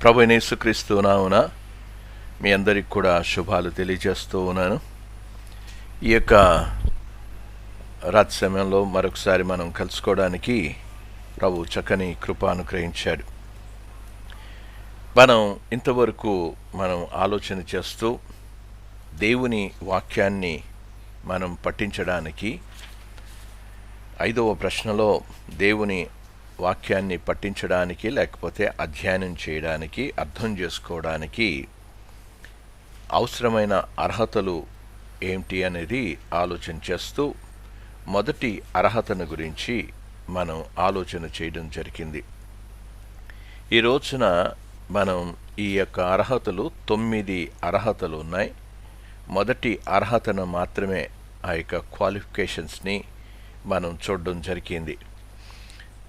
ప్రభువైన యేసుక్రీస్తు నామమున మీ అందరికి కూడా శుభాలు తెలియజేస్తూ ఉన్నాను. ఈ యొక్క రాత్రి సమయంలో మరొకసారి మనం కలుసుకోవడానికి ప్రభు చక్కని కృప అనుగ్రహించాడు. మనం ఇంతవరకు ఆలోచన చేస్తూ దేవుని వాక్యాన్ని మనం పఠించడానికి 5వ ప్రశ్నలో దేవుని వాక్యాన్ని పఠించడానికి లేకపోతే అధ్యయనం చేయడానికి అర్థం చేసుకోవడానికి అవసరమైన అర్హతలు ఏమిటి అనేది ఆలోచన చేస్తూ మొదటి అర్హతను గురించి మనం ఆలోచన చేయడం జరిగింది. ఈ రోజున మనం ఈ యొక్క అర్హతలు 9 అర్హతలు ఉన్నాయి. మొదటి అర్హతను మాత్రమే ఆ యొక్క క్వాలిఫికేషన్స్ని మనం చూడడం జరిగింది.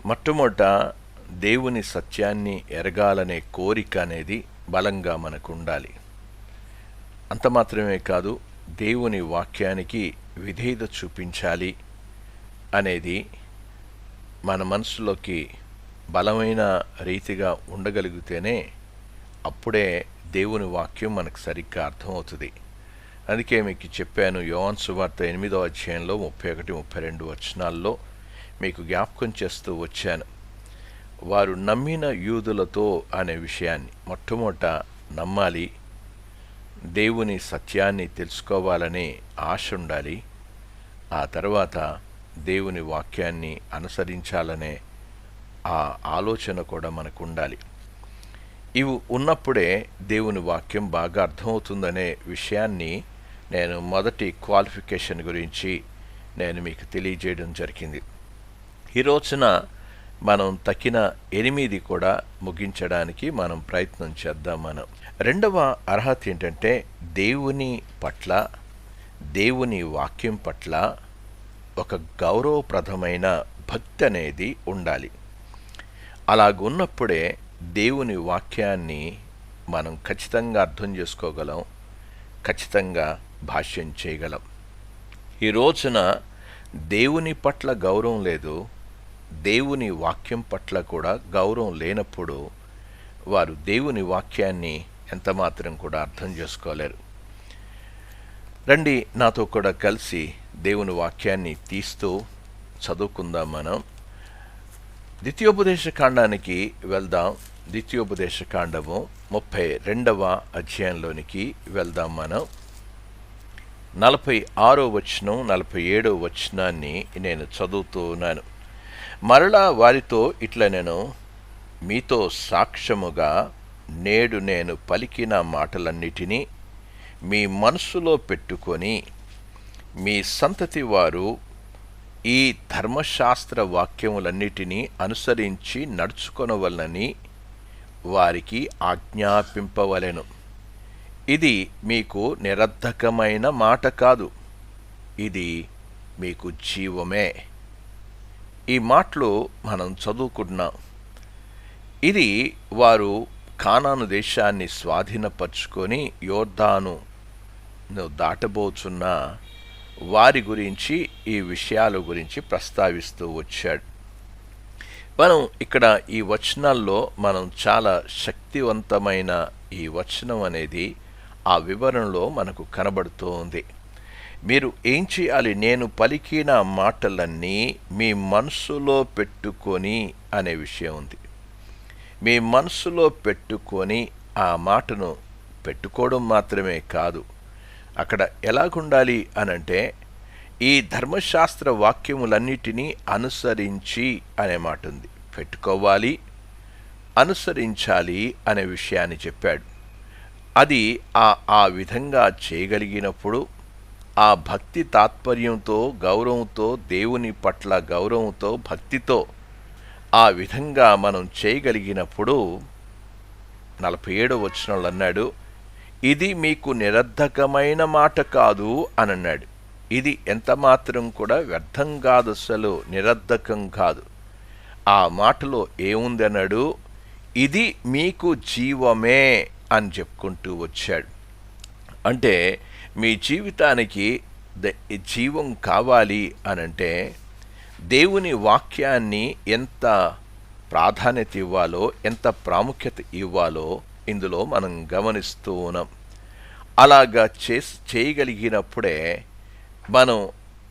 మొట్టమొదట దేవుని సత్యాన్ని ఎరగాలనే కోరిక అనేది బలంగా మనకు ఉండాలి. అంత మాత్రమే కాదు, దేవుని వాక్యానికి విధేయత చూపించాలి అనేది మన మనసులోకి బలమైన రీతిగా ఉండగలిగితేనే అప్పుడే దేవుని వాక్యం మనకు సరిగ్గా అర్థమవుతుంది. అందుకే మీకు చెప్పాను, యోహాను సువార్త 8వ అధ్యాయంలో 31, 32 వచనాల్లో మీకు జ్ఞాపకం చేస్తూ వచ్చాను. వారు నమ్మిన యూదులతో అనే విషయాన్ని మొట్టమొదట నమ్మాలి, దేవుని సత్యాన్ని తెలుసుకోవాలనే ఆశ ఉండాలి, ఆ తర్వాత దేవుని వాక్యాన్ని అనుసరించాలనే ఆ ఆలోచన కూడా మనకు ఉండాలి. ఇవి ఉన్నప్పుడే దేవుని వాక్యం బాగా అర్థమవుతుందనే విషయాన్ని నేను మొదటి క్వాలిఫికేషన్ గురించి నేను మీకు తెలియజేయడం జరిగింది. ఈ రోజున మనం తక్కిన 8 కూడా ముగించడానికి మనం ప్రయత్నం చేద్దాం. రెండవ అర్హత ఏంటంటే దేవుని పట్ల, దేవుని వాక్యం పట్ల ఒక గౌరవప్రదమైన భక్తి అనేది ఉండాలి. అలాగున్నప్పుడే దేవుని వాక్యాన్ని మనం ఖచ్చితంగా అర్థం చేసుకోగలం, ఖచ్చితంగా భాష్యం చేయగలం. ఈ రోజున దేవుని పట్ల గౌరవం లేదు, దేవుని వాక్యం పట్ల కూడా గౌరవం లేనప్పుడు వారు దేవుని వాక్యాన్ని ఎంతమాత్రం కూడా అర్థం చేసుకోలేరు. రండి, నాతో కూడా కలిసి దేవుని వాక్యాన్ని తీస్తూ చదువుకుందాం. మనం ద్వితీయోపదేశ కాండానికి వెళ్దాం. ద్వితీయోపదేశ కాండము 32వ అధ్యాయంలోనికి వెళ్దాం. మనం 46వ వచనం 47వ వచనాన్ని నేను చదువుతూ ఉన్నాను. మరలా వారితో ఇట్లా, నేను మీతో సాక్ష్యముగా నేడు నేను పలికిన మాటలన్నిటినీ మీ మనస్సులో పెట్టుకొని మీ సంతతి వారు ఈ ధర్మశాస్త్ర వాక్యములన్నిటినీ అనుసరించి నడుచుకొనవలనని వారికి ఆజ్ఞాపింపవలెను. ఇది మీకు నిరర్ధకమైన మాట కాదు, ఇది మీకు జీవమే. ఈ మాటలు మనం చదువుకుంటున్నాం. ఇది వారు కానాను దేశాన్ని స్వాధీనపరుచుకొని యోర్దాను దాటబోచున్న వారి గురించి ఈ విషయాల గురించి ప్రస్తావిస్తూ వచ్చాడు. మనం ఇక్కడ ఈ వచనాల్లో మనం చాలా శక్తివంతమైన ఈ వచనం అనేది ఆ వివరణలో మనకు కనబడుతూ ఉంది. మీరు ఏం చేయాలి? నేను పలికిన మాటలన్నీ మీ మనస్సులో పెట్టుకొని అనే విషయం ఉంది. మీ మనస్సులో పెట్టుకొని ఆ మాటను పెట్టుకోవడం మాత్రమే కాదు, అక్కడ ఎలాగుండాలి అనంటే ఈ ధర్మశాస్త్ర వాక్యములన్నిటినీ అనుసరించి అనే మాట ఉంది. పెట్టుకోవాలి, అనుసరించాలి అనే విషయాన్ని చెప్పాడు. అది ఆ విధంగా చేయగలిగినప్పుడు ఆ భక్తి తాత్పర్యంతో, గౌరవంతో, దేవుని పట్ల గౌరవంతో, భక్తితో ఆ విధంగా మనం చేయగలిగినప్పుడు 47వ వచనంలో అన్నాడు, ఇది మీకు నిరర్ధకమైన మాట కాదు అని అన్నాడు. ఇది ఎంత మాత్రం కూడా వ్యర్థం కాదు, అసలు నిరర్ధకం కాదు. ఆ మాటలో ఏముంది అన్నాడు, ఇది మీకు జీవమే అని చెప్పుకుంటూ వచ్చాడు. అంటే మీ జీవితానికి జీవం కావాలి అనంటే దేవుని వాక్యాన్ని ఎంత ప్రాధాన్యత ఇవ్వాలో, ఎంత ప్రాముఖ్యత ఇవ్వాలో ఇందులో మనం గమనిస్తూ ఉన్నాం. అలాగా చేయగలిగినప్పుడే మనం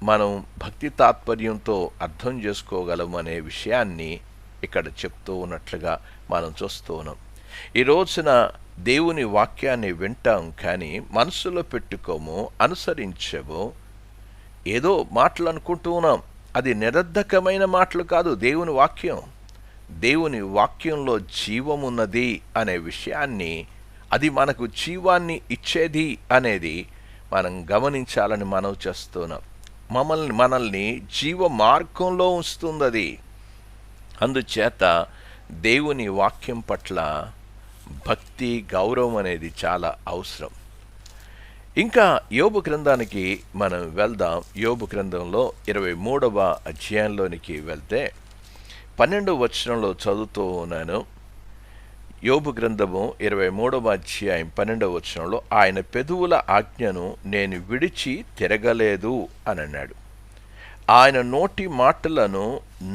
మనం భక్తి తాత్పర్యంతో అర్థం చేసుకోగలం అనే విషయాన్ని ఇక్కడ చెప్తూ ఉన్నట్లుగా మనం చూస్తూ ఉన్నాం. ఈ రోజున దేవుని వాక్యాన్ని వింటాం, కానీ మనసులో పెట్టుకోము, అనుసరించము. ఏదో మాటలు అనుకుంటూ ఉన్నాం. అది నిరర్ధకమైన మాటలు కాదు. దేవుని వాక్యంలో జీవమున్నది అనే విషయాన్ని, అది మనకు జీవాన్ని ఇచ్చేది అనేది మనం గమనించాలని మనవి చేస్తున్నాం. మనల్ని జీవ మార్గంలో ఉంచుతుంది. అందుచేత దేవుని వాక్యం పట్ల భక్తి, గౌరవం అనేది చాలా అవసరం. ఇంకా యోబు గ్రంథానికి మనం వెళ్దాం. యోబు గ్రంథంలో 23వ అధ్యాయంలోనికి వెళ్తే 12వ వచనంలో చదువుతూ ఉన్నాను. యోబు గ్రంథము 23వ అధ్యాయం 12వ వచనంలో, ఆయన పెదవుల ఆజ్ఞను నేను విడిచి తిరగలేదు అని అన్నాడు. ఆయన నోటి మాటలను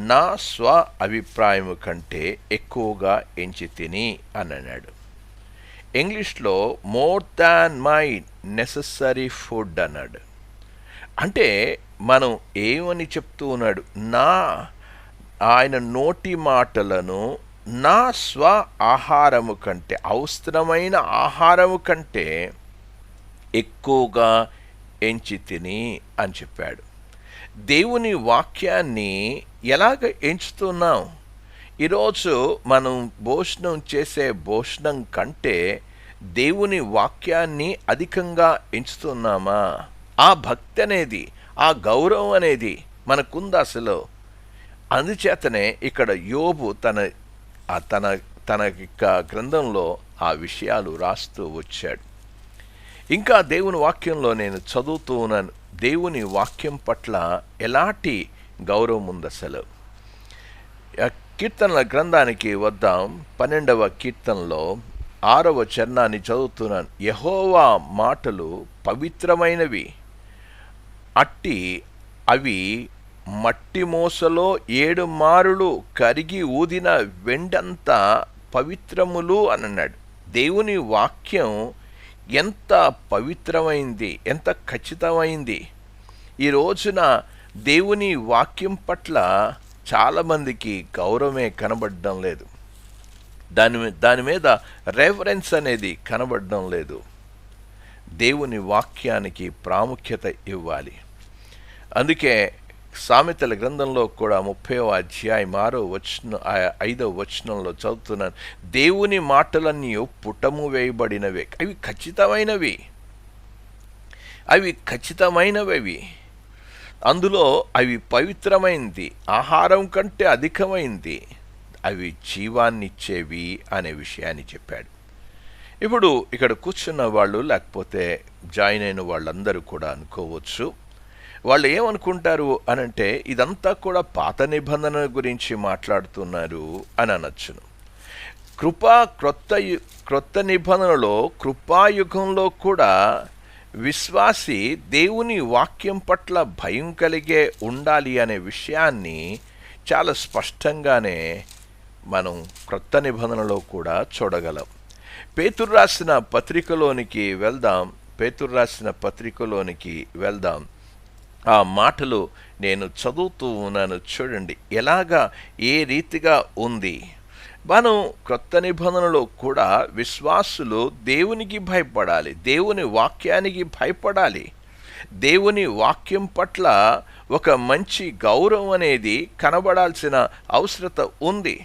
నా స్వ అభిప్రాయము కంటే ఎక్కువగా ఎంచి తిని అని అన్నాడు. ఇంగ్లీష్లో more than my necessary food అన్నాడు. అంటే మనం ఏమని చెప్తూ ఉన్నాడు? ఆయన నోటి మాటలను నా స్వ ఆహారము కంటే, అవసరమైన ఆహారము కంటే ఎక్కువగా ఎంచి తిని అని చెప్పాడు. దేవుని వాక్యాన్ని ఎలాగ ఎంచుతున్నాం? ఈరోజు మనం భోజనం చేసే భోజనం కంటే దేవుని వాక్యాన్ని అధికంగా ఎంచుతున్నామా? ఆ భక్తి అనేది, ఆ గౌరవం అనేది మనకుందా అసలు? అందుచేతనే ఇక్కడ యోబు తన గ్రంథంలో ఆ విషయాలు రాస్తూ వచ్చాడు. ఇంకా దేవుని వాక్యంలో నేను చదువుతూ ఉన్నాను. దేవుని వాక్యం పట్ల ఎలాంటి గౌరవం ఉంది అసలు? కీర్తనల గ్రంథానికి వద్దాం. 12వ కీర్తనలో 6వ చరణాన్ని చదువుతున్నాను. యెహోవా మాటలు పవిత్రమైనవి, అవి మట్టి మూసలో 7 మారులు కరిగి ఊదిన వెండంత పవిత్రములు అని అన్నాడు. దేవుని వాక్యం ఎంత పవిత్రమైంది, ఎంత ఖచ్చితమైంది. ఈ రోజున దేవుని వాక్యం పట్ల చాలామందికి గౌరవమే కనబడడం లేదు. దాని మీద రెఫరెన్స్ అనేది కనబడడం లేదు. దేవుని వాక్యానికి ప్రాముఖ్యత ఇవ్వాలి. అందుకే సామెతల గ్రంథంలో కూడా 30వ అధ్యాయం 5వ వచనంలో చదువుతున్నాను. దేవుని మాటలన్నీ పుటము వేయబడినవే, అవి ఖచ్చితమైనవి, అందులో అవి పవిత్రమైంది, ఆహారం కంటే అధికమైంది, అవి జీవాన్నిచ్చేవి అనే విషయాన్ని చెప్పాడు. ఇప్పుడు ఇక్కడ కూర్చున్న వాళ్ళు, లేకపోతే జాయిన్ అయిన వాళ్ళందరూ కూడా అనుకోవచ్చు, వాళ్ళు ఏమనుకుంటారు అనంటే ఇదంతా కూడా పాత నిబంధన గురించి మాట్లాడుతున్నారు అని అనొచ్చును. క్రొత్త నిబంధనలో, కృపాయుగంలో కూడా విశ్వాసి దేవుని వాక్యం పట్ల భయం కలిగే ఉండాలి అనే విషయాన్ని చాలా స్పష్టంగానే మనం క్రొత్త నిబంధనలో కూడా చూడగలం. పేతురు రాసిన పత్రికలోనికి వెళ్దాం. ఆ మాటలు నేను చదువుతూ ఉన్నాను, చూడండి ఎలాగా, ఏ రీతిగా ఉంది. మనం క్రొత్త నిబంధనలో కూడా విశ్వాసులు దేవునికి భయపడాలి, దేవుని వాక్యానికి భయపడాలి. దేవుని వాక్యం పట్ల ఒక మంచి గౌరవం అనేది కనబడాల్సిన అవసరత ఉంది.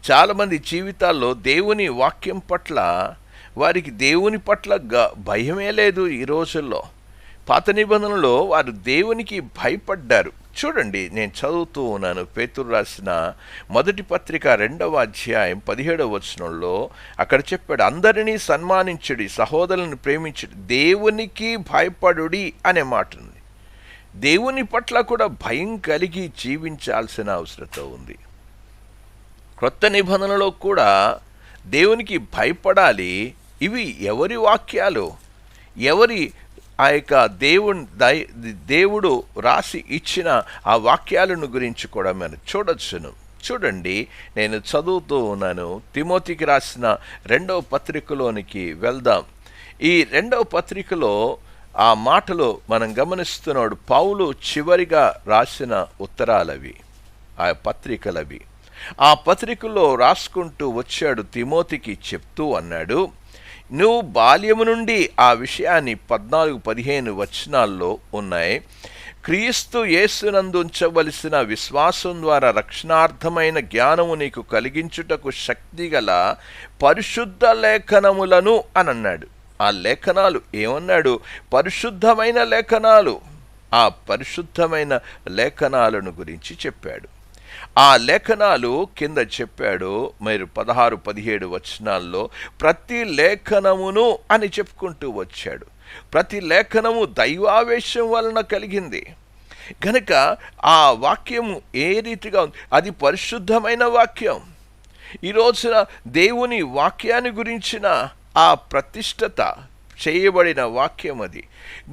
చాలామంది జీవితాల్లో దేవుని వాక్యం పట్ల, వారికి దేవుని పట్ల భయమే లేదు. ఈ రోజుల్లో పాత నిబంధనలో వారు దేవునికి భయపడ్డారు. చూడండి, నేను చదువుతూ ఉన్నాను. పేతురు రాసిన మొదటి పత్రిక 2వ అధ్యాయం 17వ వచనంలో అక్కడ చెప్పాడు, అందరినీ సన్మానించుడి, సహోదరులను ప్రేమించుడి, దేవునికి భయపడుడి అనే మాట ఉంది. దేవుని పట్ల కూడా భయం కలిగి జీవించాల్సిన అవసరత ఉంది. క్రొత్త నిబంధనలో కూడా దేవునికి భయపడాలి. ఇవి ఎవరి వాక్యాలు? ఆ యొక్క దేవుడు రాసి ఇచ్చిన ఆ వాక్యాలను గురించి కూడా మనం చూడొచ్చును. చూడండి, నేను చదువుతూ ఉన్నాను. తిమోతికి రాసిన 2వ పత్రికలోనికి వెళ్దాం. ఈ 2వ పత్రికలో ఆ మాటలు మనం గమనిస్తున్నాడు. పౌలు చివరిగా రాసిన ఉత్తరాలవి, ఆ పత్రికలవి. ఆ పత్రికలో రాసుకుంటూ వచ్చాడు, తిమోతికి చెప్తూ అన్నాడు, నువ్వు బాల్యము నుండి ఆ విషయాన్ని 14-15 వచనాల్లో ఉన్నాయి. క్రీస్తు యేసునందు ఉంచవలసిన విశ్వాసం ద్వారా రక్షణార్థమైన జ్ఞానము నీకు కలిగించుటకు శక్తిగల పరిశుద్ధ లేఖనములను అని అన్నాడు. ఆ లేఖనాలు ఏమన్నాడు? పరిశుద్ధమైన లేఖనాలు. ఆ పరిశుద్ధమైన లేఖనాలను గురించి చెప్పాడు. ఆ లేఖనాలు కింద చెప్పాడు, మీరు 16-17 వచనాల్లో ప్రతి లేఖనమును అని చెప్పుకుంటూ వచ్చాడు. ప్రతి లేఖనము దైవావేశం వలన కలిగింది గనుక ఆ వాక్యము ఏ రీతిగా ఉంది? అది పరిశుద్ధమైన వాక్యం. ఈ రోజున దేవుని వాక్యాన్ని గురించిన ఆ ప్రతిష్టత చేయబడిన వాక్యం అది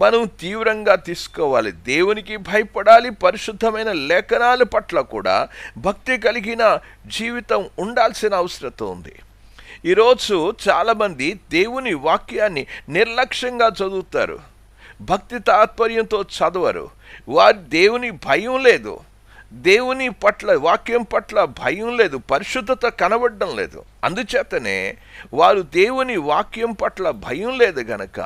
మనం తీవ్రంగా తీసుకోవాలి. దేవునికి భయపడాలి. పరిశుద్ధమైన లేఖనాల పట్ల కూడా భక్తి కలిగిన జీవితం ఉండాల్సిన అవసరం ఉంది. ఈరోజు చాలామంది దేవుని వాక్యాన్ని నిర్లక్ష్యంగా చదువుతారు, భక్తి తాత్పర్యంతో చదవరు. వారు దేవుని భయం లేదు, దేవుని పట్ల వాక్యం పట్ల భయం లేదు, పరిశుద్ధత కనబడడం లేదు. అందుచేతనే వారు దేవుని వాక్యం పట్ల భయం లేదు గనక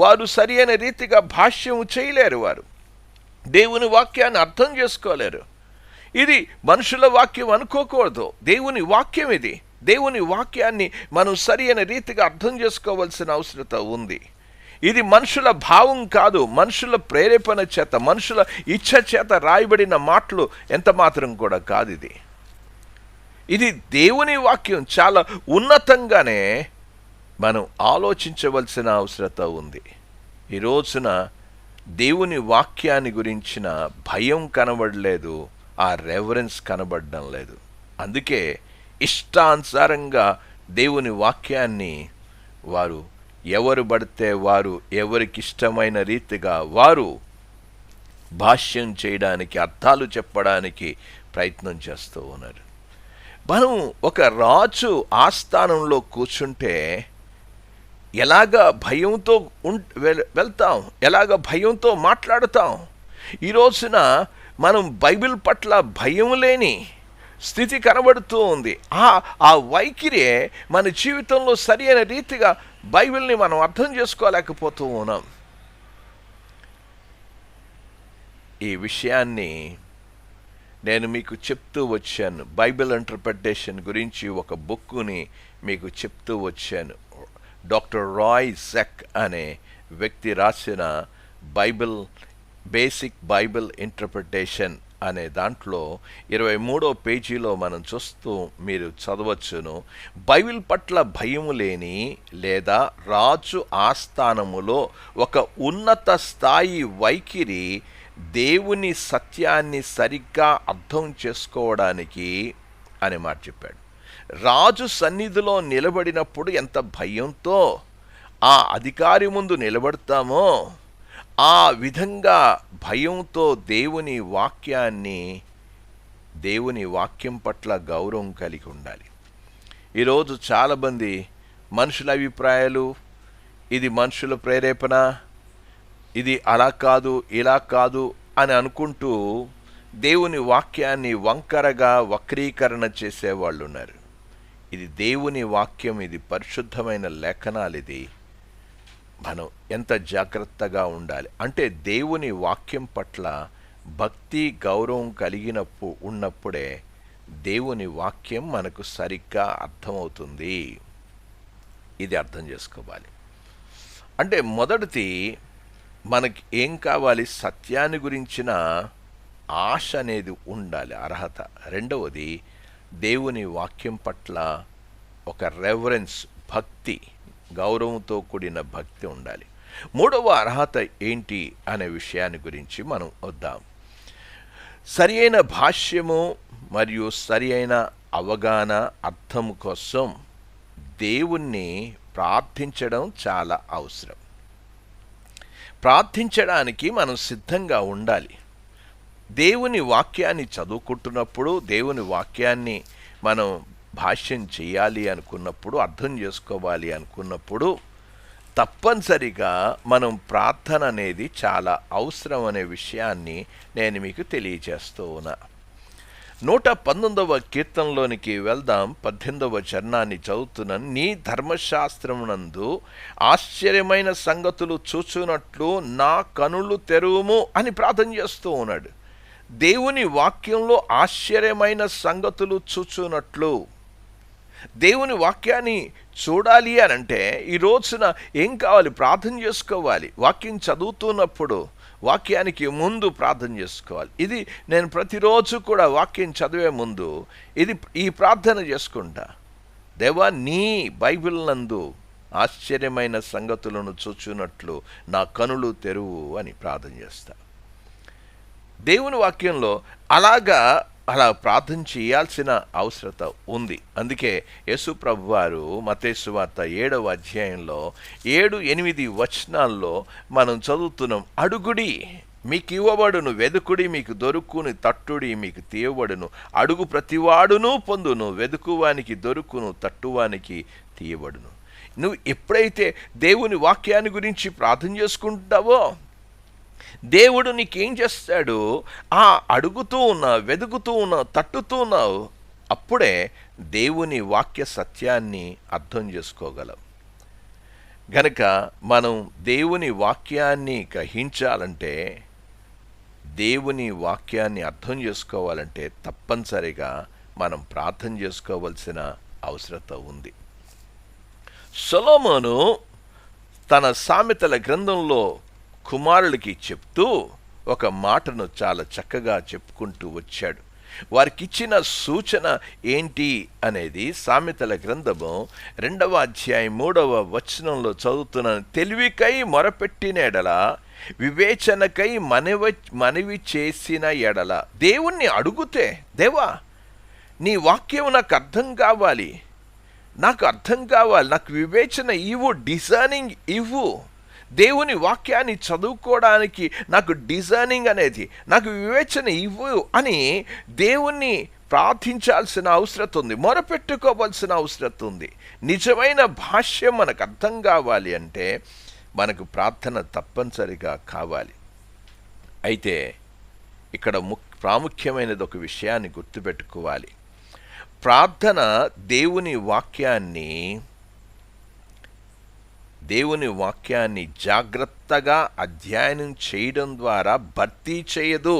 వారు సరి అయిన రీతిగా భాష్యం చేయలేరు. వారు దేవుని వాక్యాన్ని అర్థం చేసుకోలేరు. ఇది మనుషుల వాక్యం అనుకోకూడదు, దేవుని వాక్యం ఇది. దేవుని వాక్యాన్ని మనం సరి అయిన రీతిగా అర్థం చేసుకోవాల్సిన అవసరం ఉంది. ఇది మనుషుల భావం కాదు, మనుషుల ప్రేరేపణ చేత, మనుషుల ఇచ్ఛ చేత రాయబడిన మాటలు ఎంత మాత్రం కూడా కాదు. ఇది దేవుని వాక్యం. చాలా ఉన్నతంగానే మనం ఆలోచించవలసిన అవసరం ఉంది. ఈ రోజున దేవుని వాక్యాన్ని గురించిన భయం కనబడలేదు, ఆ రెవరెన్స్ కనబడడం లేదు. అందుకే ఇష్టానుసారంగా దేవుని వాక్యాన్ని వారు ఎవరు పడితే వారు ఎవరికిష్టమైన రీతిగా వారు భాష్యం చేయడానికి, అర్థాలు చెప్పడానికి ప్రయత్నం చేస్తూ ఉన్నారు. మనం ఒక రాజు ఆస్థానంలో కూర్చుంటే ఎలాగ భయంతో వెళ్తాం, ఎలాగ భయంతో మాట్లాడుతాం. ఈ రోజున మనం బైబిల్ పట్ల భయం లేని స్థితి కనబడుతూ ఉంది. ఆ వైఖరియే మన జీవితంలో సరి అయిన రీతిగా బైబిల్ని మనం అర్థం చేసుకోలేకపోతూ ఉన్నాం. ఈ విషయాన్ని నేను మీకు చెప్తూ వచ్చాను. బైబిల్ ఇంటర్ప్రిటేషన్ గురించి ఒక బుక్కుని మీకు చెప్తూ వచ్చాను. డాక్టర్ రాయ్ జెక్ అనే వ్యక్తి రాసిన బేసిక్ బైబిల్ ఇంటర్ప్రిటేషన్ అనే దాంట్లో 23వ పేజీలో మనం చూస్తూ మీరు చదవచ్చును. బైబిల్ పట్ల భయము లేని లేదా రాజు ఆస్థానములో ఒక ఉన్నత స్థాయి వైఖరి దేవుని సత్యాన్ని సరిగ్గా అర్థం చేసుకోవడానికి అనే మాట చెప్పాడు. రాజు సన్నిధిలో నిలబడినప్పుడు ఎంత భయంతో ఆ అధికారి ముందు నిలబడతామో ఆ విధంగా భయంతో దేవుని వాక్యం పట్ల గౌరవం కలిగి ఉండాలి. ఈరోజు చాలామంది మనుషుల అభిప్రాయాలు, ఇది మనుషుల ప్రేరేపణ, ఇది అలా కాదు ఇలా కాదు అని అనుకుంటూ దేవుని వాక్యాన్ని వంకరగా వక్రీకరణ చేసేవాళ్ళు ఉన్నారు. ఇది దేవుని వాక్యం, ఇది పరిశుద్ధమైన లేఖనాలు. ఇది మనం ఎంత జాగ్రత్తగా ఉండాలి అంటే దేవుని వాక్యం పట్ల భక్తి గౌరవం ఉన్నప్పుడే దేవుని వాక్యం మనకు సరిగ్గా అర్థమవుతుంది. ఇది అర్థం చేసుకోవాలి. అంటే మొదటిది మనకి ఏం కావాలి? సత్యాన్ని గురించిన ఆశ అనేది ఉండాలి, అర్హత. రెండవది దేవుని వాక్యం పట్ల ఒక రెవరెన్స్, భక్తి, గౌరవంతో కూడిన భక్తి ఉండాలి. మూడవ అర్హత ఏంటి అనే విషయాన్ని గురించి మనం వద్దాం. సరి అయిన భాష్యము మరియు సరి అయిన అవగాహన, అర్థం కోసం దేవుణ్ణి ప్రార్థించడం చాలా అవసరం. ప్రార్థించడానికి మనం సిద్ధంగా ఉండాలి. దేవుని వాక్యాన్ని చదువుకుంటున్నప్పుడు, దేవుని వాక్యాన్ని మనం భాష్యం చేయాలి అనుకున్నప్పుడు, అర్థం చేసుకోవాలి అనుకున్నప్పుడు తప్పనిసరిగా మనం ప్రార్థన అనేది చాలా అవసరం అనే విషయాన్ని నేను మీకు తెలియజేస్తూ ఉన్నా. 119వ కీర్తనలోనికి వెళ్దాం. 18వ చరణాన్ని చదువుతున్నాను. నీ ధర్మశాస్త్రమునందు ఆశ్చర్యమైన సంగతులు చూచునట్లు నా కనులు తెరువుము అని ప్రార్థన చేస్తూ ఉన్నాడు. దేవుని వాక్యంలో ఆశ్చర్యమైన సంగతులు చూచునట్లు, దేవుని వాక్యాన్ని చూడాలి అని అంటే ఈ రోజున ఏం కావాలి? ప్రార్థన చేసుకోవాలి. వాక్యం చదువుతున్నప్పుడు వాక్యానికి ముందు ప్రార్థన చేసుకోవాలి. ఇది నేను ప్రతిరోజు కూడా వాక్యం చదివే ముందు ఈ ప్రార్థన చేసుకుంటా. దేవా, నీ బైబిల్ నందు ఆశ్చర్యమైన సంగతులను చూచున్నట్లు నా కనులు తెరువు అని ప్రార్థన చేస్తా. దేవుని వాక్యంలో అలా ప్రార్థన చేయాల్సిన అవసరత ఉంది. అందుకే యేసు ప్రభువారు మత్తయి సువార్త 7వ అధ్యాయంలో 7-8 వచనాల్లో మనం చదువుతున్నాం. అడుగుడి మీకు ఇవ్వబడును, వెదుకుడి మీకు దొరుకును, తట్టుడి మీకు తీయబడును, అడుగు ప్రతివాడును పొందును, వెదుకువానికి దొరుకును, తట్టువానికి తీయబడును. నువ్వు ఎప్పుడైతే దేవుని వాక్యాన్ని గురించి ప్రార్థన చేసుకుంటావో దేవుడు నీకేం చేస్తాడు? అడుగుతూ ఉన్నావు, వెతుకుతూ ఉన్నావు, తట్టుతూ ఉన్నావు, అప్పుడే దేవుని వాక్య సత్యాన్ని అర్థం చేసుకోగలం. గనక మనం దేవుని వాక్యాన్ని గ్రహించాలంటే, దేవుని వాక్యాన్ని అర్థం చేసుకోవాలంటే తప్పనిసరిగా మనం ప్రార్థన చేసుకోవలసిన అవసరత ఉంది. సొలొమోను తన సామెతల గ్రంథంలో కుమారులకి చెప్తూ ఒక మాటను చాలా చక్కగా చెప్పుకుంటూ వచ్చాడు. వారికిచ్చిన సూచన ఏంటి అనేది సామెతల గ్రంథము 2వ అధ్యాయం 3వ వచనంలో చదువుతున్నాను. తెలివికై మొరపెట్టిన ఎడల, వివేచనకై మనవి చేసిన ఎడల. దేవుణ్ణి అడుగుతే, దేవా నీ వాక్యం నాకు అర్థం కావాలి, నాకు వివేచన ఇవ్వు, డిజైనింగ్ ఇవ్వు, దేవుని వాక్యాన్ని చదువుకోవడానికి నాకు డిజైనింగ్ అనేది, నాకు వివేచన ఇవ్వు అని దేవుణ్ణి ప్రార్థించాల్సిన అవసరం ఉంది, మొరపెట్టుకోవాల్సిన అవసరం ఉంది. నిజమైన భాష్యం మనకు అర్థం కావాలి అంటే మనకు ప్రార్థన తప్పనిసరిగా కావాలి. అయితే ఇక్కడ ప్రాముఖ్యమైనది ఒక విషయాన్ని గుర్తుపెట్టుకోవాలి. ప్రార్థన దేవుని వాక్యాన్ని జాగ్రత్తగా అధ్యయనం చేయడం ద్వారా భర్తీ చేయదు.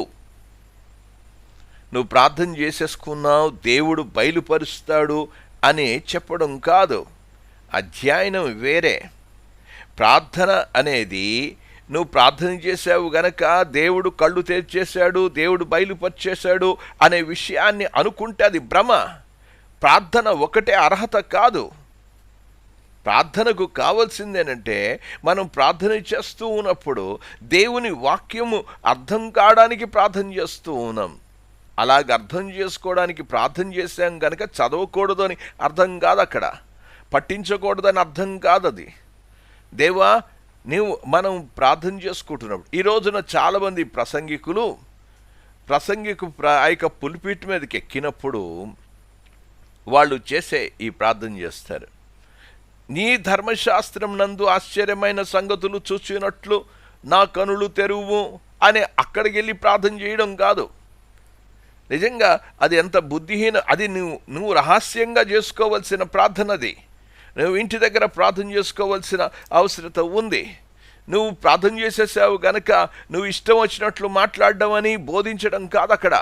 నువ్వు ప్రార్థన చేసేసుకున్నావు, దేవుడు బయలుపరుస్తాడు అని చెప్పడం కాదు. అధ్యయనం వేరే. ప్రార్థన అనేది నువ్వు ప్రార్థన చేసావు గనక దేవుడు కళ్ళు తెరిచేశాడు, దేవుడు బయలుపరిచేశాడు అనే విషయాన్ని అనుకుంటే అది భ్రమ. ప్రార్థన ఒకటే అర్హత కాదు. ప్రార్థనకు కావాల్సిందేనంటే మనం ప్రార్థన చేస్తూ ఉన్నప్పుడు దేవుని వాక్యము అర్థం కావడానికి ప్రార్థన చేస్తూ ఉన్నాం. అలాగ అర్థం చేసుకోవడానికి ప్రార్థన చేసాం కనుక చదవకూడదు అని అర్థం కాదు, అక్కడ పట్టించకూడదని అర్థం కాదు. అది దేవా మనం ప్రార్థన చేసుకుంటున్నప్పుడు ఈ రోజున చాలామంది ప్రసంగికులు ఆ యొక్క పులిపీట్ మీదకి ఎక్కినప్పుడు వాళ్ళు చేసే ఈ ప్రార్థన చేస్తారు. నీ ధర్మశాస్త్రం నందు ఆశ్చర్యమైన సంగతులు చూచినట్లు నా కనులు తెరువు అని అక్కడికి వెళ్ళి ప్రార్థన చేయడం కాదు. నిజంగా అది ఎంత బుద్ధిహీన. అది నువ్వు రహస్యంగా చేసుకోవలసిన ప్రార్థన. అది నువ్వు ఇంటి దగ్గర ప్రార్థన చేసుకోవలసిన అవసరత ఉంది. నువ్వు ప్రార్థన చేసేసావు గనక నువ్వు ఇష్టం వచ్చినట్లు మాట్లాడడం అని బోధించడం కాదు అక్కడ.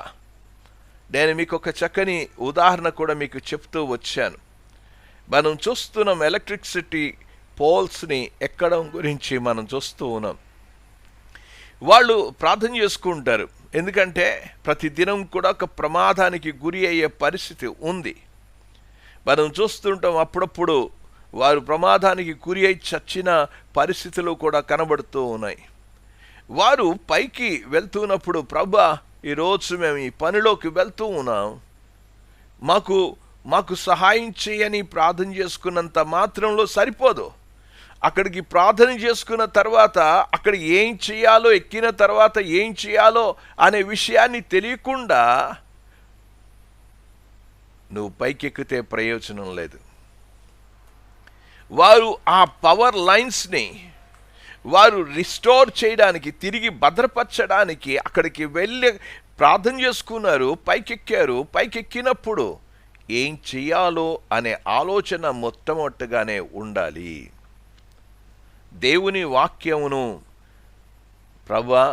నేను మీకు ఒక చక్కని ఉదాహరణ కూడా మీకు చెప్తూ వచ్చాను. మనం చూస్తున్నాం, ఎలక్ట్రిసిటీ పోల్స్ని ఎక్కడం గురించి మనం చూస్తూ ఉన్నాం. వాళ్ళు ప్రార్థన చేసుకుంటారు, ఎందుకంటే ప్రతిదినం కూడా ఒక ప్రమాదానికి గురి అయ్యే పరిస్థితి ఉంది. మనం చూస్తుంటాం, అప్పుడప్పుడు వారు ప్రమాదానికి గురి అయి చచ్చిన పరిస్థితులు కూడా కనబడుతూ ఉన్నాయి. వారు పైకి వెళ్తున్నప్పుడు, ప్రభా ఈరోజు మేము ఈ పనిలోకి వెళ్తూ ఉన్నాం, మాకు సహాయం చేయని ప్రార్థన చేసుకున్నంత మాత్రంలో సరిపోదు. అక్కడికి ప్రార్థన చేసుకున్న తర్వాత అక్కడ ఏం చేయాలో, ఎక్కిన తర్వాత ఏం చేయాలో అనే విషయాన్ని తెలియకుండా నువ్వు పైకెక్కితే ప్రయోజనం లేదు. వారు ఆ పవర్ లైన్స్ని వారు రిస్టోర్ చేయడానికి, తిరిగి భద్రపరచడానికి అక్కడికి వెళ్ళి ప్రార్థన చేసుకున్నారు, పైకెక్కారు. పైకెక్కినప్పుడు ఏం చేయాలో అనే ఆలోచన మొట్టమొదటిగానే ఉండాలి. దేవుని వాక్యమును, ప్రభువా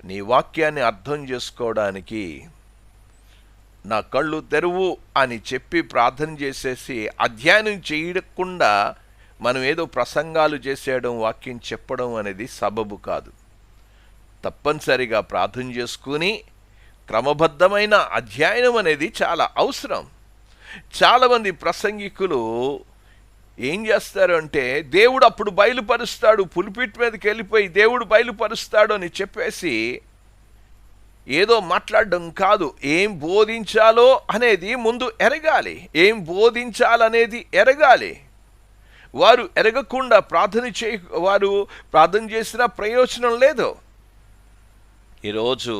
నీ వాక్యాన్ని అర్థం చేసుకోవడానికి నా కళ్ళు తెరువు అని చెప్పి ప్రార్థన చేసేసి అధ్యయనం చేయకుండా మనం ఏదో ప్రసంగాలు చేసేయడం, వాక్యం చెప్పడం అనేది సబబు కాదు. తప్పనిసరిగా ప్రార్థన చేసుకుని క్రమబద్ధమైన అధ్యయనం అనేది చాలా అవసరం. చాలామంది ప్రసంగికులు ఏం చేస్తారు అంటే, దేవుడు అప్పుడు బయలుపరుస్తాడు, పులిపిట్ మీదకి వెళ్ళిపోయి దేవుడు బయలుపరుస్తాడు అని చెప్పేసి ఏదో మాట్లాడడం కాదు. ఏం బోధించాలో అనేది ముందు ఎరగాలి. ఏం బోధించాలనేది ఎరగాలి. వారు ఎరగకుండా వారు ప్రార్థన చేసిన ప్రయోజనం లేదు. ఈరోజు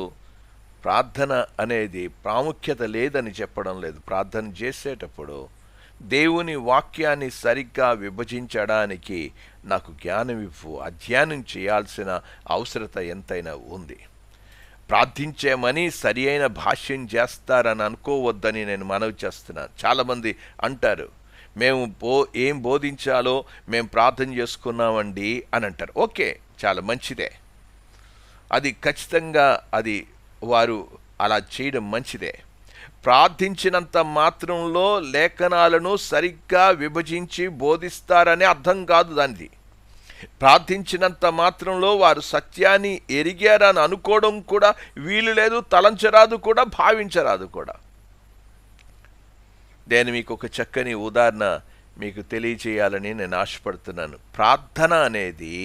ప్రార్థన అనేది ప్రాముఖ్యత లేదని చెప్పడం లేదు. ప్రార్థన చేసేటప్పుడు దేవుని వాక్యాన్ని సరిగ్గా విభజించడానికి నాకు జ్ఞానం ఇవ్వు, అధ్యయనం చేయాల్సిన అవసరత ఎంతైనా ఉంది. ప్రార్థించేమని సరి అయిన భాష్యం చేస్తారని అనుకోవద్దని నేను మనవి చేస్తున్నాను. చాలామంది అంటారు, మేము ఏం బోధించాలో మేము ప్రార్థన చేసుకున్నామండి అని అంటారు. ఓకే, చాలా మంచిదే. అది ఖచ్చితంగా వారు అలా చేయడం మంచిదే. ప్రార్థించినంత మాత్రంలో లేఖనాలను సరిగ్గా విభజించి బోధిస్తారనే అర్థం కాదు దానిది. ప్రార్థించినంత మాత్రంలో వారు సత్యాన్ని ఎరిగారని అనుకోవడం కూడా వీలు లేదు, తలంచరాదు కూడా, భావించరాదు కూడా. నేను మీకు ఒక చక్కని ఉదాహరణ మీకు తెలియచేయాలని నేను ఆశపడుతున్నాను. ప్రార్థన అనేది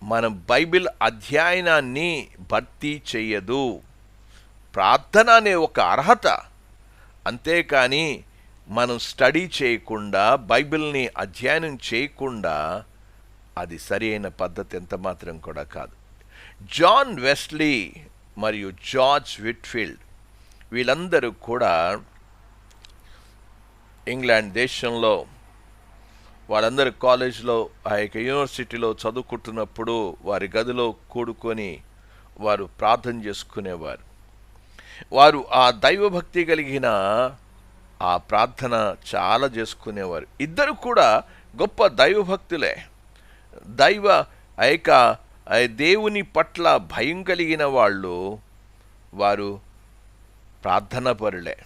మన బైబిల్ అధ్యయనాన్ని భర్తీ చెయ్యదు. ప్రార్థన అనే ఒక అర్హత, అంతేకాని మనం స్టడీ చేయకుండా, బైబిల్ని అధ్యయనం చేయకుండా అది సరి అయిన పద్ధతి ఎంత మాత్రం కూడా కాదు. జాన్ వెస్లీ మరియు జార్జ్ విట్ఫీల్డ్ వీళ్ళందరూ కూడా ఇంగ్లాండ్ దేశంలో వాళ్ళందరూ కాలేజ్లో, ఆ యొక్క యూనివర్సిటీలో చదువుకుంటున్నప్పుడు వారి గదిలో కూడుకొని వారు ప్రార్థన చేసుకునేవారు. వారు ఆ దైవభక్తి కలిగిన ఆ ప్రార్థన చాలా చేసుకునేవారు. ఇద్దరు కూడా గొప్ప దైవభక్తులే. దేవుని పట్ల భయం కలిగిన వాళ్ళు, వారు ప్రార్థన పరులే.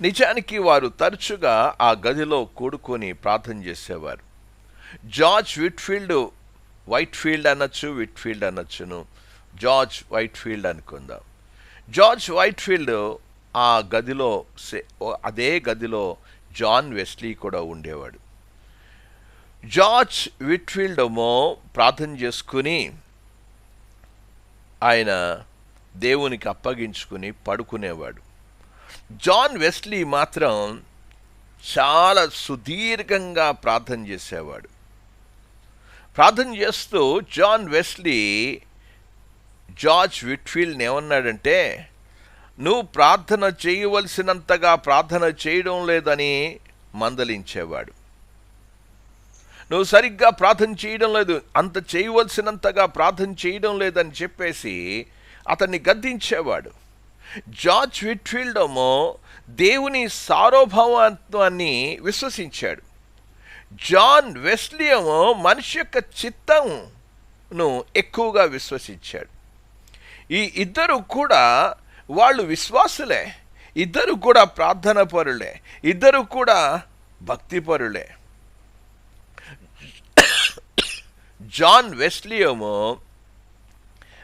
నిజానికి వారు తరచుగా ఆ గదిలో కూడుకొని ప్రార్థన చేసేవారు. జార్జ్ వైట్ఫీల్డ్ అనొచ్చు, విట్ఫీల్డ్ అనొచ్చును. జార్జ్ వైట్ఫీల్డ్ అనుకుందాం. జార్జ్ వైట్ఫీల్డ్ ఆ గదిలో, అదే గదిలో జాన్ వెస్లీ కూడా ఉండేవాడు. జార్జ్ విట్ఫీల్డ్ ఏమో ప్రార్థన చేసుకుని ఆయన దేవునికి అప్పగించుకుని పడుకునేవాడు. జాన్ వెస్లీ మాత్రం చాలా సుదీర్ఘంగా ప్రార్థన చేసేవాడు. ప్రార్థన చేస్తూ జాన్ వెస్లీ జార్జ్ విట్ఫీల్డ్ని ఏమన్నాడంటే, నువ్వు ప్రార్థన చేయవలసినంతగా ప్రార్థన చేయడం లేదని మందలించేవాడు. నువ్వు సరిగ్గా ప్రార్థన చేయడం లేదు, అంత చేయవలసినంతగా ప్రార్థన చేయడం లేదని చెప్పేసి అతన్ని గద్దించేవాడు. జార్జ్ విట్ఫీల్డ్ ఏమో దేవుని సార్వభౌమత్వాన్ని విశ్వసించాడు. జాన్ వెస్లీ ఏమో మనిషి యొక్క చిత్తంను ఎక్కువగా విశ్వసించాడు. ఈ ఇద్దరు కూడా వాళ్ళు విశ్వాసులే, ఇద్దరు కూడా ప్రార్థన పరులే, ఇద్దరు కూడా భక్తి పరులే. జాన్ వెస్లీ ఏమో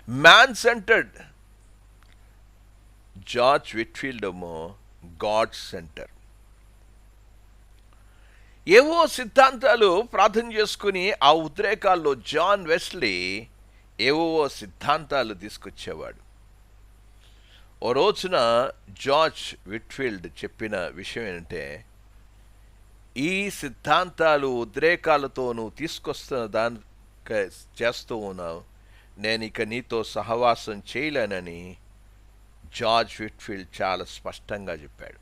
మ్యాన్ సెంటర్డ్, జార్జ్ విట్ఫీల్డ్ ఏమో గాడ్ సెంటర్. ఏవో సిద్ధాంతాలు ప్రార్థన చేసుకుని ఆ ఉద్రేకాల్లో జాన్ వెస్లీ ఏవో సిద్ధాంతాలు తీసుకొచ్చేవాడు. ఓ రోజున జార్జ్ విట్ఫీల్డ్ చెప్పిన విషయం ఏంటంటే, ఈ సిద్ధాంతాలు ఉద్రేకాలతో నువ్వు తీసుకొస్తున్న దాని చేస్తూ ఉన్నావు, నేను ఇక నీతో సహవాసం చేయలేనని జార్జ్ విట్ఫీల్డ్ చాలా స్పష్టంగా చెప్పాడు.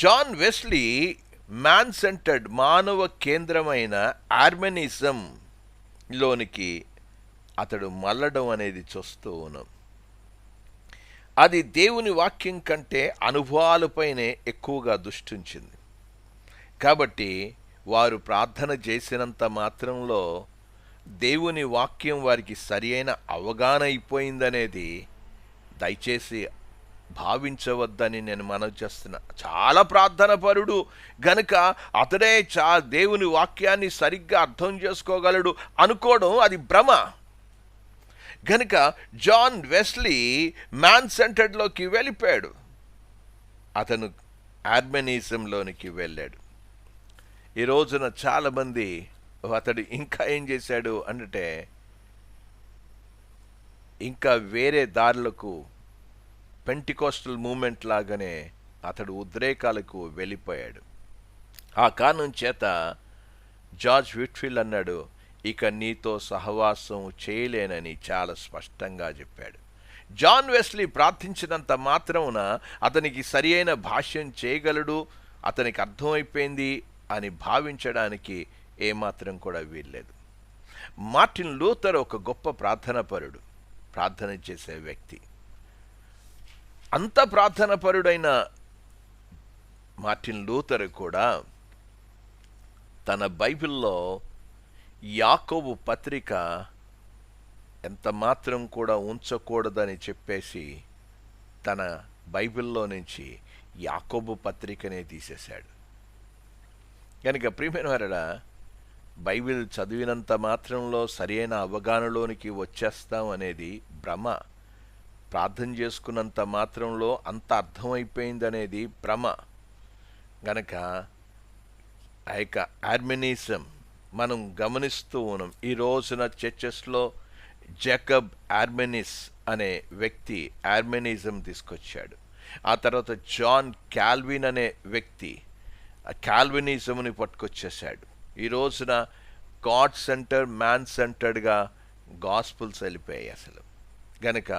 జాన్ వెస్లీ మ్యాన్ సెంటర్డ్ మానవ కేంద్రమైన ఆర్మెనిజంలోనికి అతడు మళ్ళడం అనేది చూస్తూ ఉన్నాం. అది దేవుని వాక్యం కంటే అనుభవాలపైనే ఎక్కువగా దృష్టించింది. కాబట్టి వారు ప్రార్థన చేసినంత మాత్రంలో దేవుని వాక్యం వారికి సరి అయిన అవగాహన అయిపోయిందనేది దయచేసి భావించవద్దని నేను మనవి చేస్తున్నా. చాలా ప్రార్థన పరుడు గనుక అతడే దేవుని వాక్యాన్ని సరిగ్గా అర్థం చేసుకోగలడు అనుకోవడం అది భ్రమ. గనుక జాన్ వెస్లీ మ్యాన్ సెంటర్డ్లోకి వెళ్ళిపోయాడు, అతను ఆర్మెనిజంలోనికి వెళ్ళాడు. ఈ రోజున చాలామంది అతడు ఇంకా ఏం చేశాడు అంటే ఇంకా వేరే దారులకు పెంటికోస్టల్ మూమెంట్ లాగానే అతడు ఉద్రేకాలకు వెళ్ళిపోయాడు. ఆ కారణం చేత జార్జ్ విట్ఫీల్డ్ అన్నాడు, ఇక నీతో సహవాసం చేయలేనని చాలా స్పష్టంగా చెప్పాడు. జాన్ వెస్లీ ప్రార్థించినంత మాత్రమున అతనికి సరి అయిన భాష్యం చేయగలడు, అతనికి అర్థమైపోయింది అని భావించడానికి ఏమాత్రం కూడా వీల్లేదు. మార్టిన్ లూథర్ ఒక గొప్ప ప్రార్థనాపరుడు, ప్రార్థన చేసే వ్యక్తి. అంత ప్రార్థనాపరుడైన మార్టిన్ లూథర్ కూడా తన బైబిల్లో యాకోబు పత్రిక ఎంత మాత్రం కూడా ఉంచకూడదని చెప్పేసి తన బైబిల్లో నుంచి యాకోబు పత్రికనే తీసేశాడు. కనుక ప్రియమైన వారడా, బైబిల్ చదివినంత మాత్రంలో సరైన అవగాహనలోనికి వచ్చేస్తాం అనేది భ్రమ. ప్రార్థన చేసుకున్నంత మాత్రంలో అంత అర్థమైపోయిందనేది భ్రమ. గనక ఆ యొక్క ఆర్మెనిజం మనం గమనిస్తూ ఉన్నాం. ఈ రోజున చర్చెస్లో జేకబ్ ఆర్మెనిస్ అనే వ్యక్తి ఆర్మెనిజం తీసుకొచ్చాడు. ఆ తర్వాత జాన్ క్యాల్విన్ అనే వ్యక్తి క్యాల్వినిజంని పట్టుకొచ్చేసాడు. ఈ రోజున గాడ్ సెంటర్ మ్యాన్ సెంటర్డ్గా గాస్పుల్స్ వెళ్ళిపోయాయి అసలు. గనక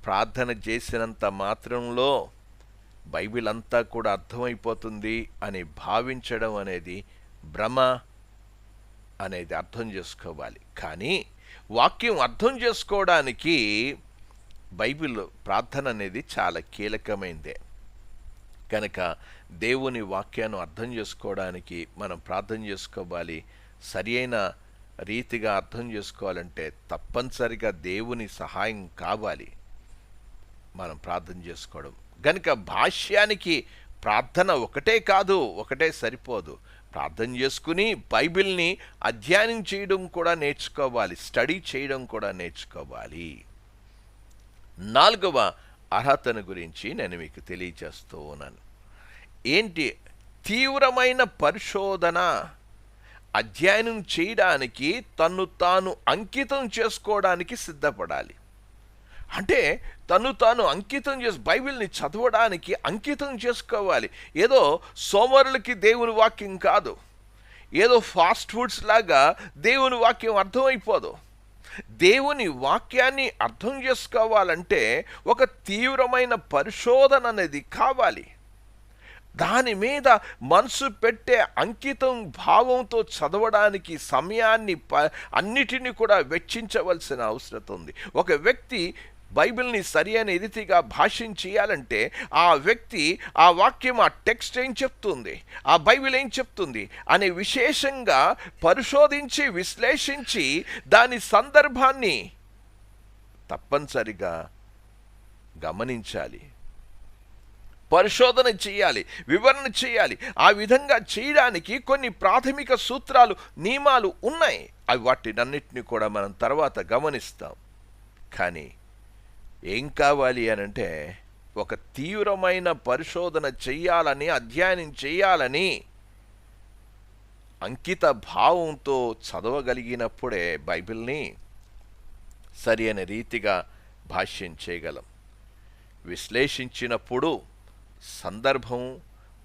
ప్రార్థన చేసినంత మాత్రంలో బైబిల్ అంతా కూడా అర్థమైపోతుంది అని భావించడం అనేది భ్రమ అనేది అర్థం చేసుకోవాలి. కానీ వాక్యం అర్థం చేసుకోవడానికి బైబిల్ ప్రార్థన అనేది చాలా కీలకమైందే. కనుక దేవుని వాక్యాన్ని అర్థం చేసుకోవడానికి మనం ప్రార్థన చేసుకోవాలి. సరి అయిన రీతిగా అర్థం చేసుకోవాలంటే తప్పనిసరిగా దేవుని సహాయం కావాలి మనం ప్రార్థన చేసుకోవడం. కనుక భాష్యానికి ప్రార్థన ఒకటే కాదు, ఒకటే సరిపోదు. ప్రార్థన చేసుకుని బైబిల్ని అధ్యయనం చేయడం కూడా నేర్చుకోవాలి, స్టడీ చేయడం కూడా నేర్చుకోవాలి. 4వ అర్హతను గురించి నేను మీకు తెలియజేస్తూ ఉన్నాను. ఏంటి? తీవ్రమైన పరిశోధన, అధ్యయనం చేయడానికి తన్ను తాను అంకితం చేసుకోవడానికి సిద్ధపడాలి. అంటే తను తాను అంకితం చేసి బైబిల్ని చదవడానికి అంకితం చేసుకోవాలి. ఏదో సోమరులకి దేవుని వాక్యం కాదు, ఏదో ఫాస్ట్ ఫుడ్స్ లాగా దేవుని వాక్యం అర్థమైపోదు. దేవుని వాక్యాన్ని అర్థం చేసుకోవాలంటే ఒక తీవ్రమైన పరిశోధన అనేది కావాలి. దాని మీద మనసు పెట్టే అంకితం భావంతో చదవడానికి సమయాన్ని అన్నిటినీ కూడా వెచ్చించవలసిన అవసరం ఉంది. ఒక వ్యక్తి బైబిల్ని సరి అయిన రీతిగా భాష్యం చేయాలంటే ఆ వ్యక్తి ఆ వాక్యం, ఆ టెక్స్ట్ ఏం చెప్తుంది, ఆ బైబిల్ ఏం చెప్తుంది అనే విశేషంగా పరిశోధించి విశ్లేషించి దాని సందర్భాన్ని తప్పనిసరిగా గమనించాలి, పరిశోధన చేయాలి, వివరణ చేయాలి. ఆ విధంగా చేయడానికి కొన్ని ప్రాథమిక సూత్రాలు, నియమాలు ఉన్నాయి. అవి వాటినన్నిటిని కూడా మనం తర్వాత గమనిస్తాం. కానీ ఏం కావాలి అనంటే ఒక తీవ్రమైన పరిశోధన చెయ్యాలని, అధ్యయనం చేయాలని అంకిత భావంతో చదవగలిగినప్పుడే బైబిల్ని సరి అయిన రీతిగా భాష్యం చేయగలం. విశ్లేషించినప్పుడు సందర్భం,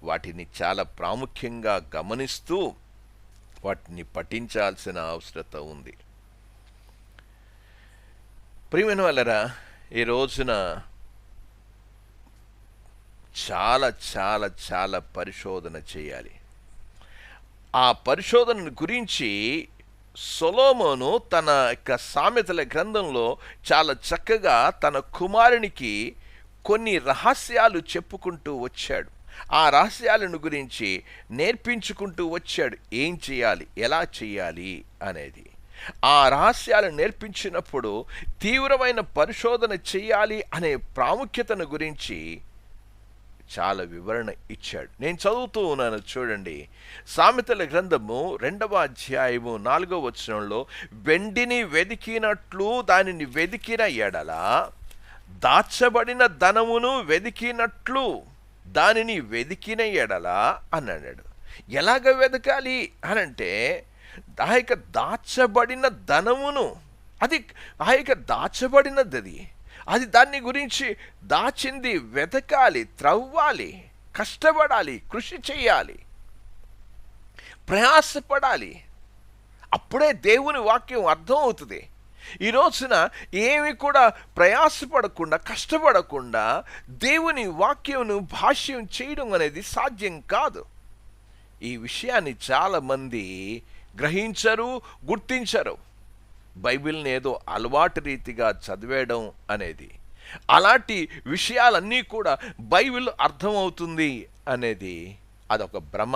వాటిని చాలా ప్రాముఖ్యంగా గమనిస్తూ వాటిని పఠించాల్సిన అవసరత ఉంది. ప్రియమైన వాళ్ళరా, ఈ రోజున చాలా చాలా చాలా పరిశోధన చేయాలి. ఆ పరిశోధన గురించి సొలొమోను తన యొక్క సామెతల గ్రంథంలో చాలా చక్కగా తన కుమారునికి కొన్ని రహస్యాలు చెప్పుకుంటూ వచ్చాడు. ఆ రహస్యాలను గురించి నేర్పించుకుంటూ వచ్చాడు. ఏం చేయాలి, ఎలా చేయాలి అనేది. ఆ రహస్యాలను నేర్పించినప్పుడు తీవ్రమైన పరిశోధన చేయాలి అనే ప్రాముఖ్యతను గురించి చాలా వివరణ ఇచ్చాడు. నేను చదువుతూ ఉన్నాను, చూడండి. సామెతల గ్రంథము 2వ అధ్యాయము 4వ వచనంలో, వెండిని వెదికినట్లు దానిని వెదికిన ఎడల, దాచబడిన ధనమును వెదికినట్లు దానిని వెదికిన ఎడల అన్నాడు. ఎలాగ వెదకాలి అనంటే, ఆ యొక్క దాచబడిన ధనమును, అది ఆ యొక్క దాచబడినది, అది దాన్ని గురించి దాచింది వెతకాలి, త్రవ్వాలి, కష్టపడాలి, కృషి చేయాలి, ప్రయాసపడాలి. అప్పుడే దేవుని వాక్యం అర్థం అవుతుంది. ఈ రోజున ఏమి కూడా ప్రయాసపడకుండా, కష్టపడకుండా దేవుని వాక్యంను భాష్యం చేయడం అనేది సాధ్యం కాదు. ఈ విషయాన్ని చాలామంది గ్రహించరు, గుర్తించరు. బైబిల్ని ఏదో అలవాటు రీతిగా చదివేయడం అనేది, అలాంటి విషయాలన్నీ కూడా బైబిల్ అర్థమవుతుంది అనేది అదొక భ్రమ.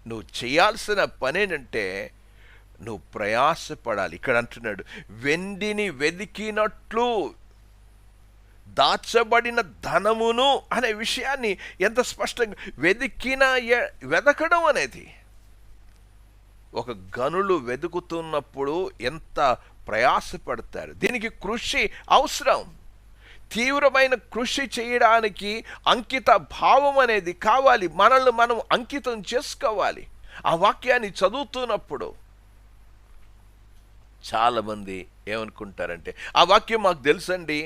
నువ్వు చేయాల్సిన పనేంటంటే నువ్వు ప్రయాసపడాలి. ఇక్కడ అంటున్నాడు, వెండిని వెదికినట్లు దాచబడిన ధనమును అనే విషయాన్ని ఎంత స్పష్టంగా, వెదకడం అనేది, ఒక గనులు వెతుకుతున్నప్పుడు ఎంత ప్రయాసపడతారు. దీనికి కృషి అవసరం. తీవ్రమైన కృషి చేయడానికి అంకిత భావం అనేది కావాలి. మనల్ని మనం అంకితం చేసుకోవాలి. ఆ వాక్యాన్ని చదువుతున్నప్పుడు చాలామంది ఏమనుకుంటారంటే, ఆ వాక్యం మాకు తెలుసండి,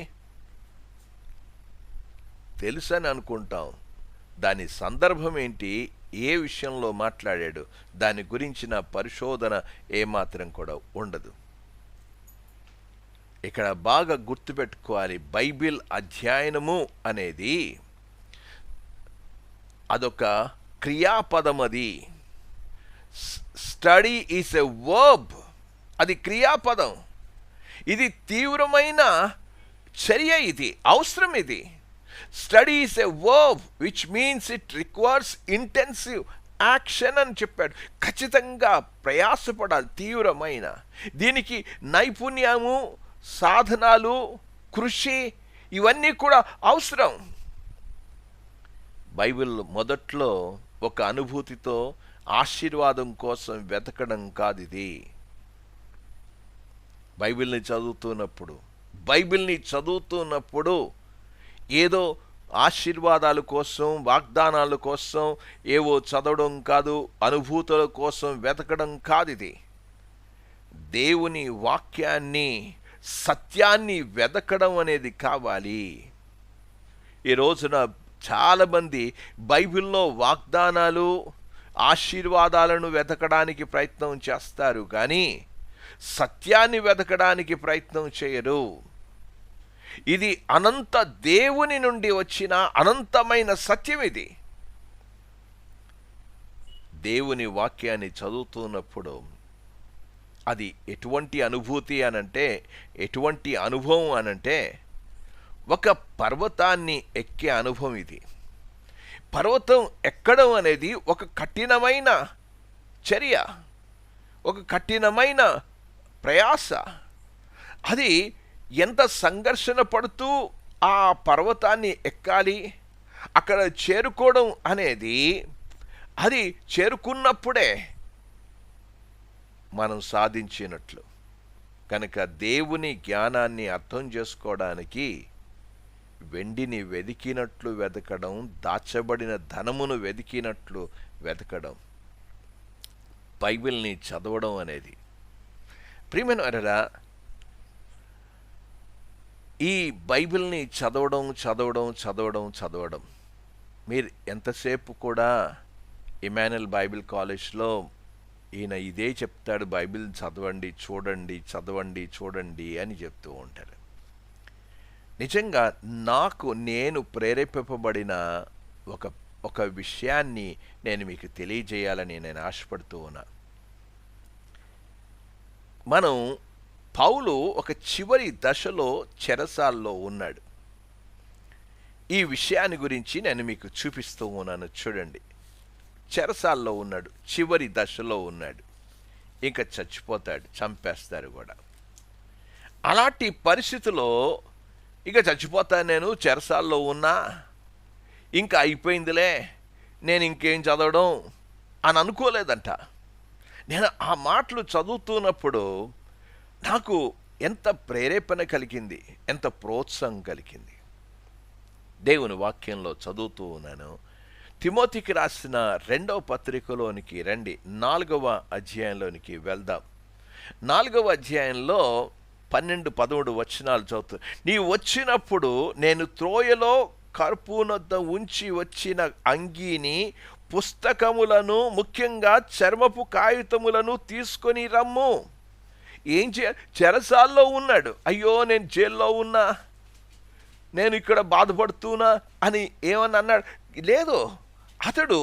తెలుసని అనుకుంటాం. దాని సందర్భం ఏంటి, ఏ విషయంలో మాట్లాడాడు, దాని గురించిన పరిశోధన ఏమాత్రం కూడా ఉండదు. ఇక్కడ బాగా గుర్తుపెట్టుకోవాలి, బైబిల్ అధ్యయనము అనేది అదొక క్రియాపదం. అది స్టడీ ఈజ్ ఎ వర్బ్, అది క్రియాపదం. ఇది తీవ్రమైన చర్య, ఇది అవసరం. ఇది study is a verb which means it requires intensive action అని చెప్పాడు. ఖచ్చితంగా ప్రయాసపడాలి, తీవ్రమైన. దీనికి నైపుణ్యము, సాధనాలు, కృషి ఇవన్నీ కూడా అవసరం. బైబిల్ మొదట్లో ఒక అనుభూతితో ఆశీర్వాదం కోసం వెతకడం కాదు ఇది. బైబిల్ని చదువుతున్నప్పుడు ఏదో ఆశీర్వాదాల కోసం, వాగ్దానాల కోసం ఏవో చదవడం కాదు, అనుభూతుల కోసం వెతకడం కాదు ఇది. దేవుని వాక్యాన్ని, సత్యాన్ని వెతకడం అనేది కావాలి. ఈ రోజున చాలామంది బైబిల్లో వాగ్దానాలు, ఆశీర్వాదాలను వెతకడానికి ప్రయత్నం చేస్తారు, కానీ సత్యాన్ని వెతకడానికి ప్రయత్నం చేయరు. ఇది అనంత దేవుని నుండి వచ్చిన అనంతమైన సత్యం. ఇది దేవుని వాక్యాన్ని చదువుతున్నప్పుడు అది ఎటువంటి అనుభూతి అనంటే, ఎటువంటి అనుభవం అనంటే, ఒక పర్వతాన్ని ఎక్కే అనుభవం ఇది. పర్వతం ఎక్కడం అనేది ఒక కఠినమైన చర్య, ఒక కఠినమైన ప్రయాస. అది ఎంత సంఘర్షణ పడుతూ ఆ పర్వతాన్ని ఎక్కాలి, అక్కడ చేరుకోవడం అనేది, అది చేరుకున్నప్పుడే మనం సాధించినట్లు. కనుక దేవుని జ్ఞానాన్ని అర్థం చేసుకోవడానికి వెండిని వెదికినట్లు వెతకడం, దాచబడిన ధనమును వెదికినట్లు వెతకడం, బైబిల్ని చదవడం అనేది. ప్రియమైన వారలారా, ఈ బైబిల్ని చదవడం మీరు ఎంతసేపు కూడా ఇమాన్యుయల్ బైబిల్ కాలేజ్లో ఈయన ఇదే చెప్తాడు, బైబిల్ చదవండి, చూడండి, చదవండి, చూడండి అని చెప్తూ ఉంటారు. నిజంగా నేను ప్రేరేపింపబడిన ఒక ఒక విషయాన్ని నేను మీకు తెలియజేయాలని నేను ఆశపడుతూ ఉన్నా. పౌలు ఒక చివరి దశలో చెరసాల్లో ఉన్నాడు. ఈ విషయాన్ని గురించి నేను మీకు చూపిస్తూ ఉన్నాను. చూడండి, చెరసాల్లో ఉన్నాడు, చివరి దశలో ఉన్నాడు, ఇంకా చచ్చిపోతాడు, చంపేస్తారు కూడా. అలాంటి పరిస్థితిలో ఇక చచ్చిపోతాను, నేను చెరసాల్లో ఉన్నా, ఇంకా అయిపోయిందిలే, నేను ఇంకేం చదవడం అని అనుకోలేదంట. నేను ఆ మాటలు చదువుతున్నప్పుడు నాకు ఎంత ప్రేరేపణ కలిగింది, ఎంత ప్రోత్సాహం కలిగింది. దేవుని వాక్యంలో చదువుతూ ఉన్నాను. తిమోతికి రాసిన 2వ పత్రికలోనికి రండి, 4వ అధ్యాయంలోనికి వెళ్దాం. 4వ అధ్యాయంలో 12-13 వచనాలు చదువుతూ, నీవు వచ్చినప్పుడు నేను త్రోయలో కర్పూనొద్ద ఉంచి వచ్చిన అంగీని, పుస్తకములను, ముఖ్యంగా చర్మపు కాగితములను తీసుకొని రమ్ము. ఏం చెరసాల్లో ఉన్నాడు. అయ్యో నేను జైల్లో ఉన్నా, నేను ఇక్కడ బాధపడుతున్నా అని ఏమని అన్నాడు? లేదు, అతడు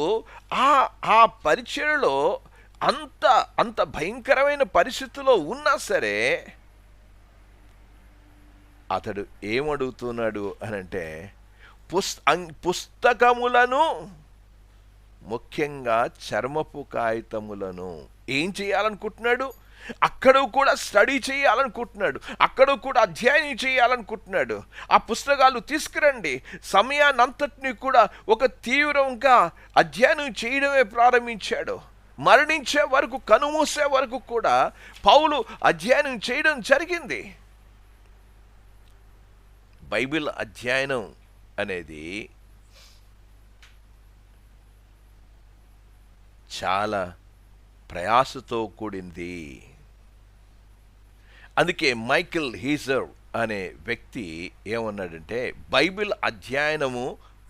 ఆ పరిచర్యలో అంత భయంకరమైన పరిస్థితిలో ఉన్నా సరే అతడు ఏమడుగుతున్నాడు అనంటే, పుస్తకములను, ముఖ్యంగా చర్మపు కాగితములను ఏం చేయాలనుకుంటున్నాడు? అక్కడ కూడా స్టడీ చేయాలనుకుంటున్నాడు, అక్కడ కూడా అధ్యయనం చేయాలనుకుంటున్నాడు. ఆ పుస్తకాలు తీసుకురండి. సమయాన్నంతటినీ కూడా ఒక తీవ్రంగా అధ్యయనం చేయడమే ప్రారంభించాడు. మరణించే వరకు, కనుమూసే వరకు కూడా పౌలు అధ్యయనం చేయడం జరిగింది. బైబిల్ అధ్యయనం అనేది చాలా ప్రయాసతో కూడింది. అందుకే మైకెల్ హీజర్ అనే వ్యక్తి ఏమన్నాడంటే, బైబిల్ అధ్యయనము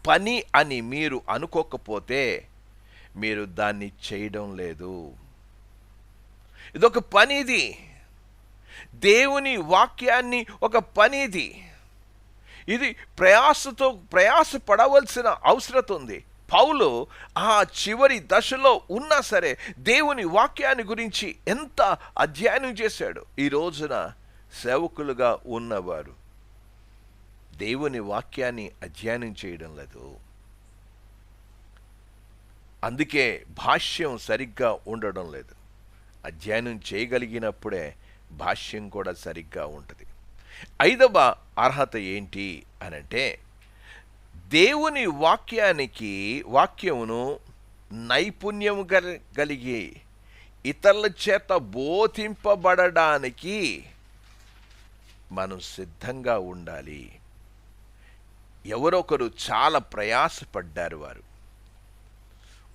పని అని మీరు అనుకోకపోతే మీరు దాన్ని చేయడం లేదు. ఇదొక పనిది, దేవుని వాక్యాన్ని ఒక పనిది. ఇది ప్రయాసపడవలసిన అవసరం ఉంది. పౌలు ఆ చివరి దశలో ఉన్నా సరే దేవుని వాక్యాన్ని గురించి ఎంత అధ్యయనం చేశాడు. ఈ రోజున సేవకులుగా ఉన్నవారు దేవుని వాక్యాన్ని అధ్యయనం చేయడం లేదు. అందుకే భాష్యం సరిగ్గా ఉండడం లేదు. అధ్యయనం చేయగలిగినప్పుడే భాష్యం కూడా సరిగ్గా ఉంటుంది. 5వ అర్హత ఏంటి అనంటే, దేవుని వాక్యమును నైపుణ్యము కలిగి ఇతరుల చేత బోధింపబడడానికి మనం సిద్ధంగా ఉండాలి. ఎవరొకరు చాలా ప్రయాసపడ్డారు.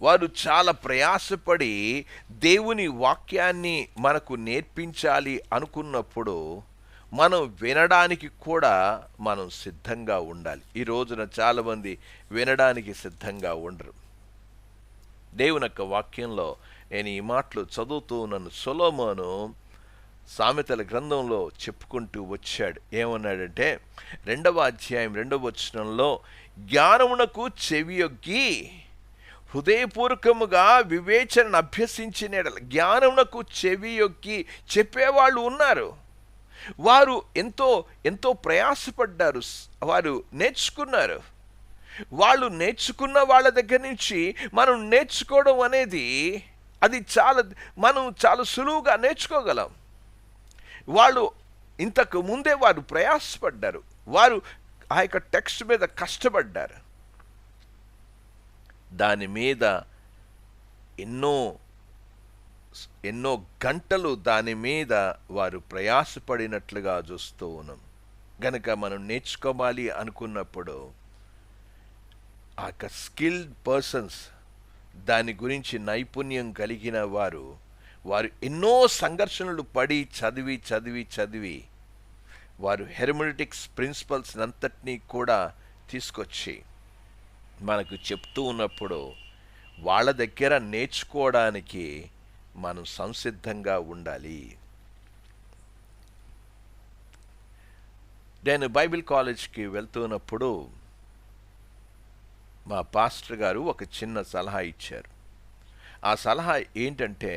వారు చాలా ప్రయాసపడి దేవుని వాక్యాన్ని మనకు నేర్పించాలి అనుకున్నప్పుడు మనం వినడానికి కూడా మనం సిద్ధంగా ఉండాలి. ఈ రోజున చాలామంది వినడానికి సిద్ధంగా ఉండరు. దేవుని యొక్క వాక్యంలో నేను ఈ మాటలు చదువుతూ నన్ను సొలొమోను సామెతల గ్రంథంలో చెప్పుకుంటూ వచ్చాడు. ఏమన్నాడంటే, 2వ అధ్యాయం 2వ వచనంలో, జ్ఞానమునకు చెవియొగ్గి హృదయపూర్వకముగా వివేచనను అభ్యసించిన జ్ఞానమునకు చెవియొగ్గి చెప్పేవాళ్ళు ఉన్నారు. వారు ఎంతో ప్రయాసపడ్డారు, వారు నేర్చుకున్నారు. వాళ్ళు నేర్చుకున్న వాళ్ళ దగ్గర నుంచి మనం నేర్చుకోవడం అనేది మనం చాలా సులువుగా నేర్చుకోగలం. వాళ్ళు ఇంతకు ముందే వారు ప్రయాసపడ్డారు, వారు ఆ యొక్క టెక్స్ట్ మీద కష్టపడ్డారు. దాని మీద ఎన్నో గంటలు దాని మీద వారు ప్రయాసపడినట్లుగా చూస్తూ ఉన్నాం. గనక మనం నేర్చుకోవాలి అనుకున్నప్పుడు ఆ స్కిల్డ్ పర్సన్స్, దాని గురించి నైపుణ్యం కలిగిన వారు ఎన్నో సంఘర్షణలు పడి చదివి వారు హెర్మెనెటిక్స్ ప్రిన్సిపల్స్ అంతటినీ కూడా తీసుకొచ్చి మనకు చెప్తూ ఉన్నప్పుడు వాళ్ళ దగ్గర నేర్చుకోవడానికి మనం సంసిద్ధంగా ఉండాలి. నేను బైబిల్ కాలేజ్కి వెళ్తున్నప్పుడు మా పాస్టర్ గారు ఒక చిన్న సలహా ఇచ్చారు. ఆ సలహా ఏంటంటే,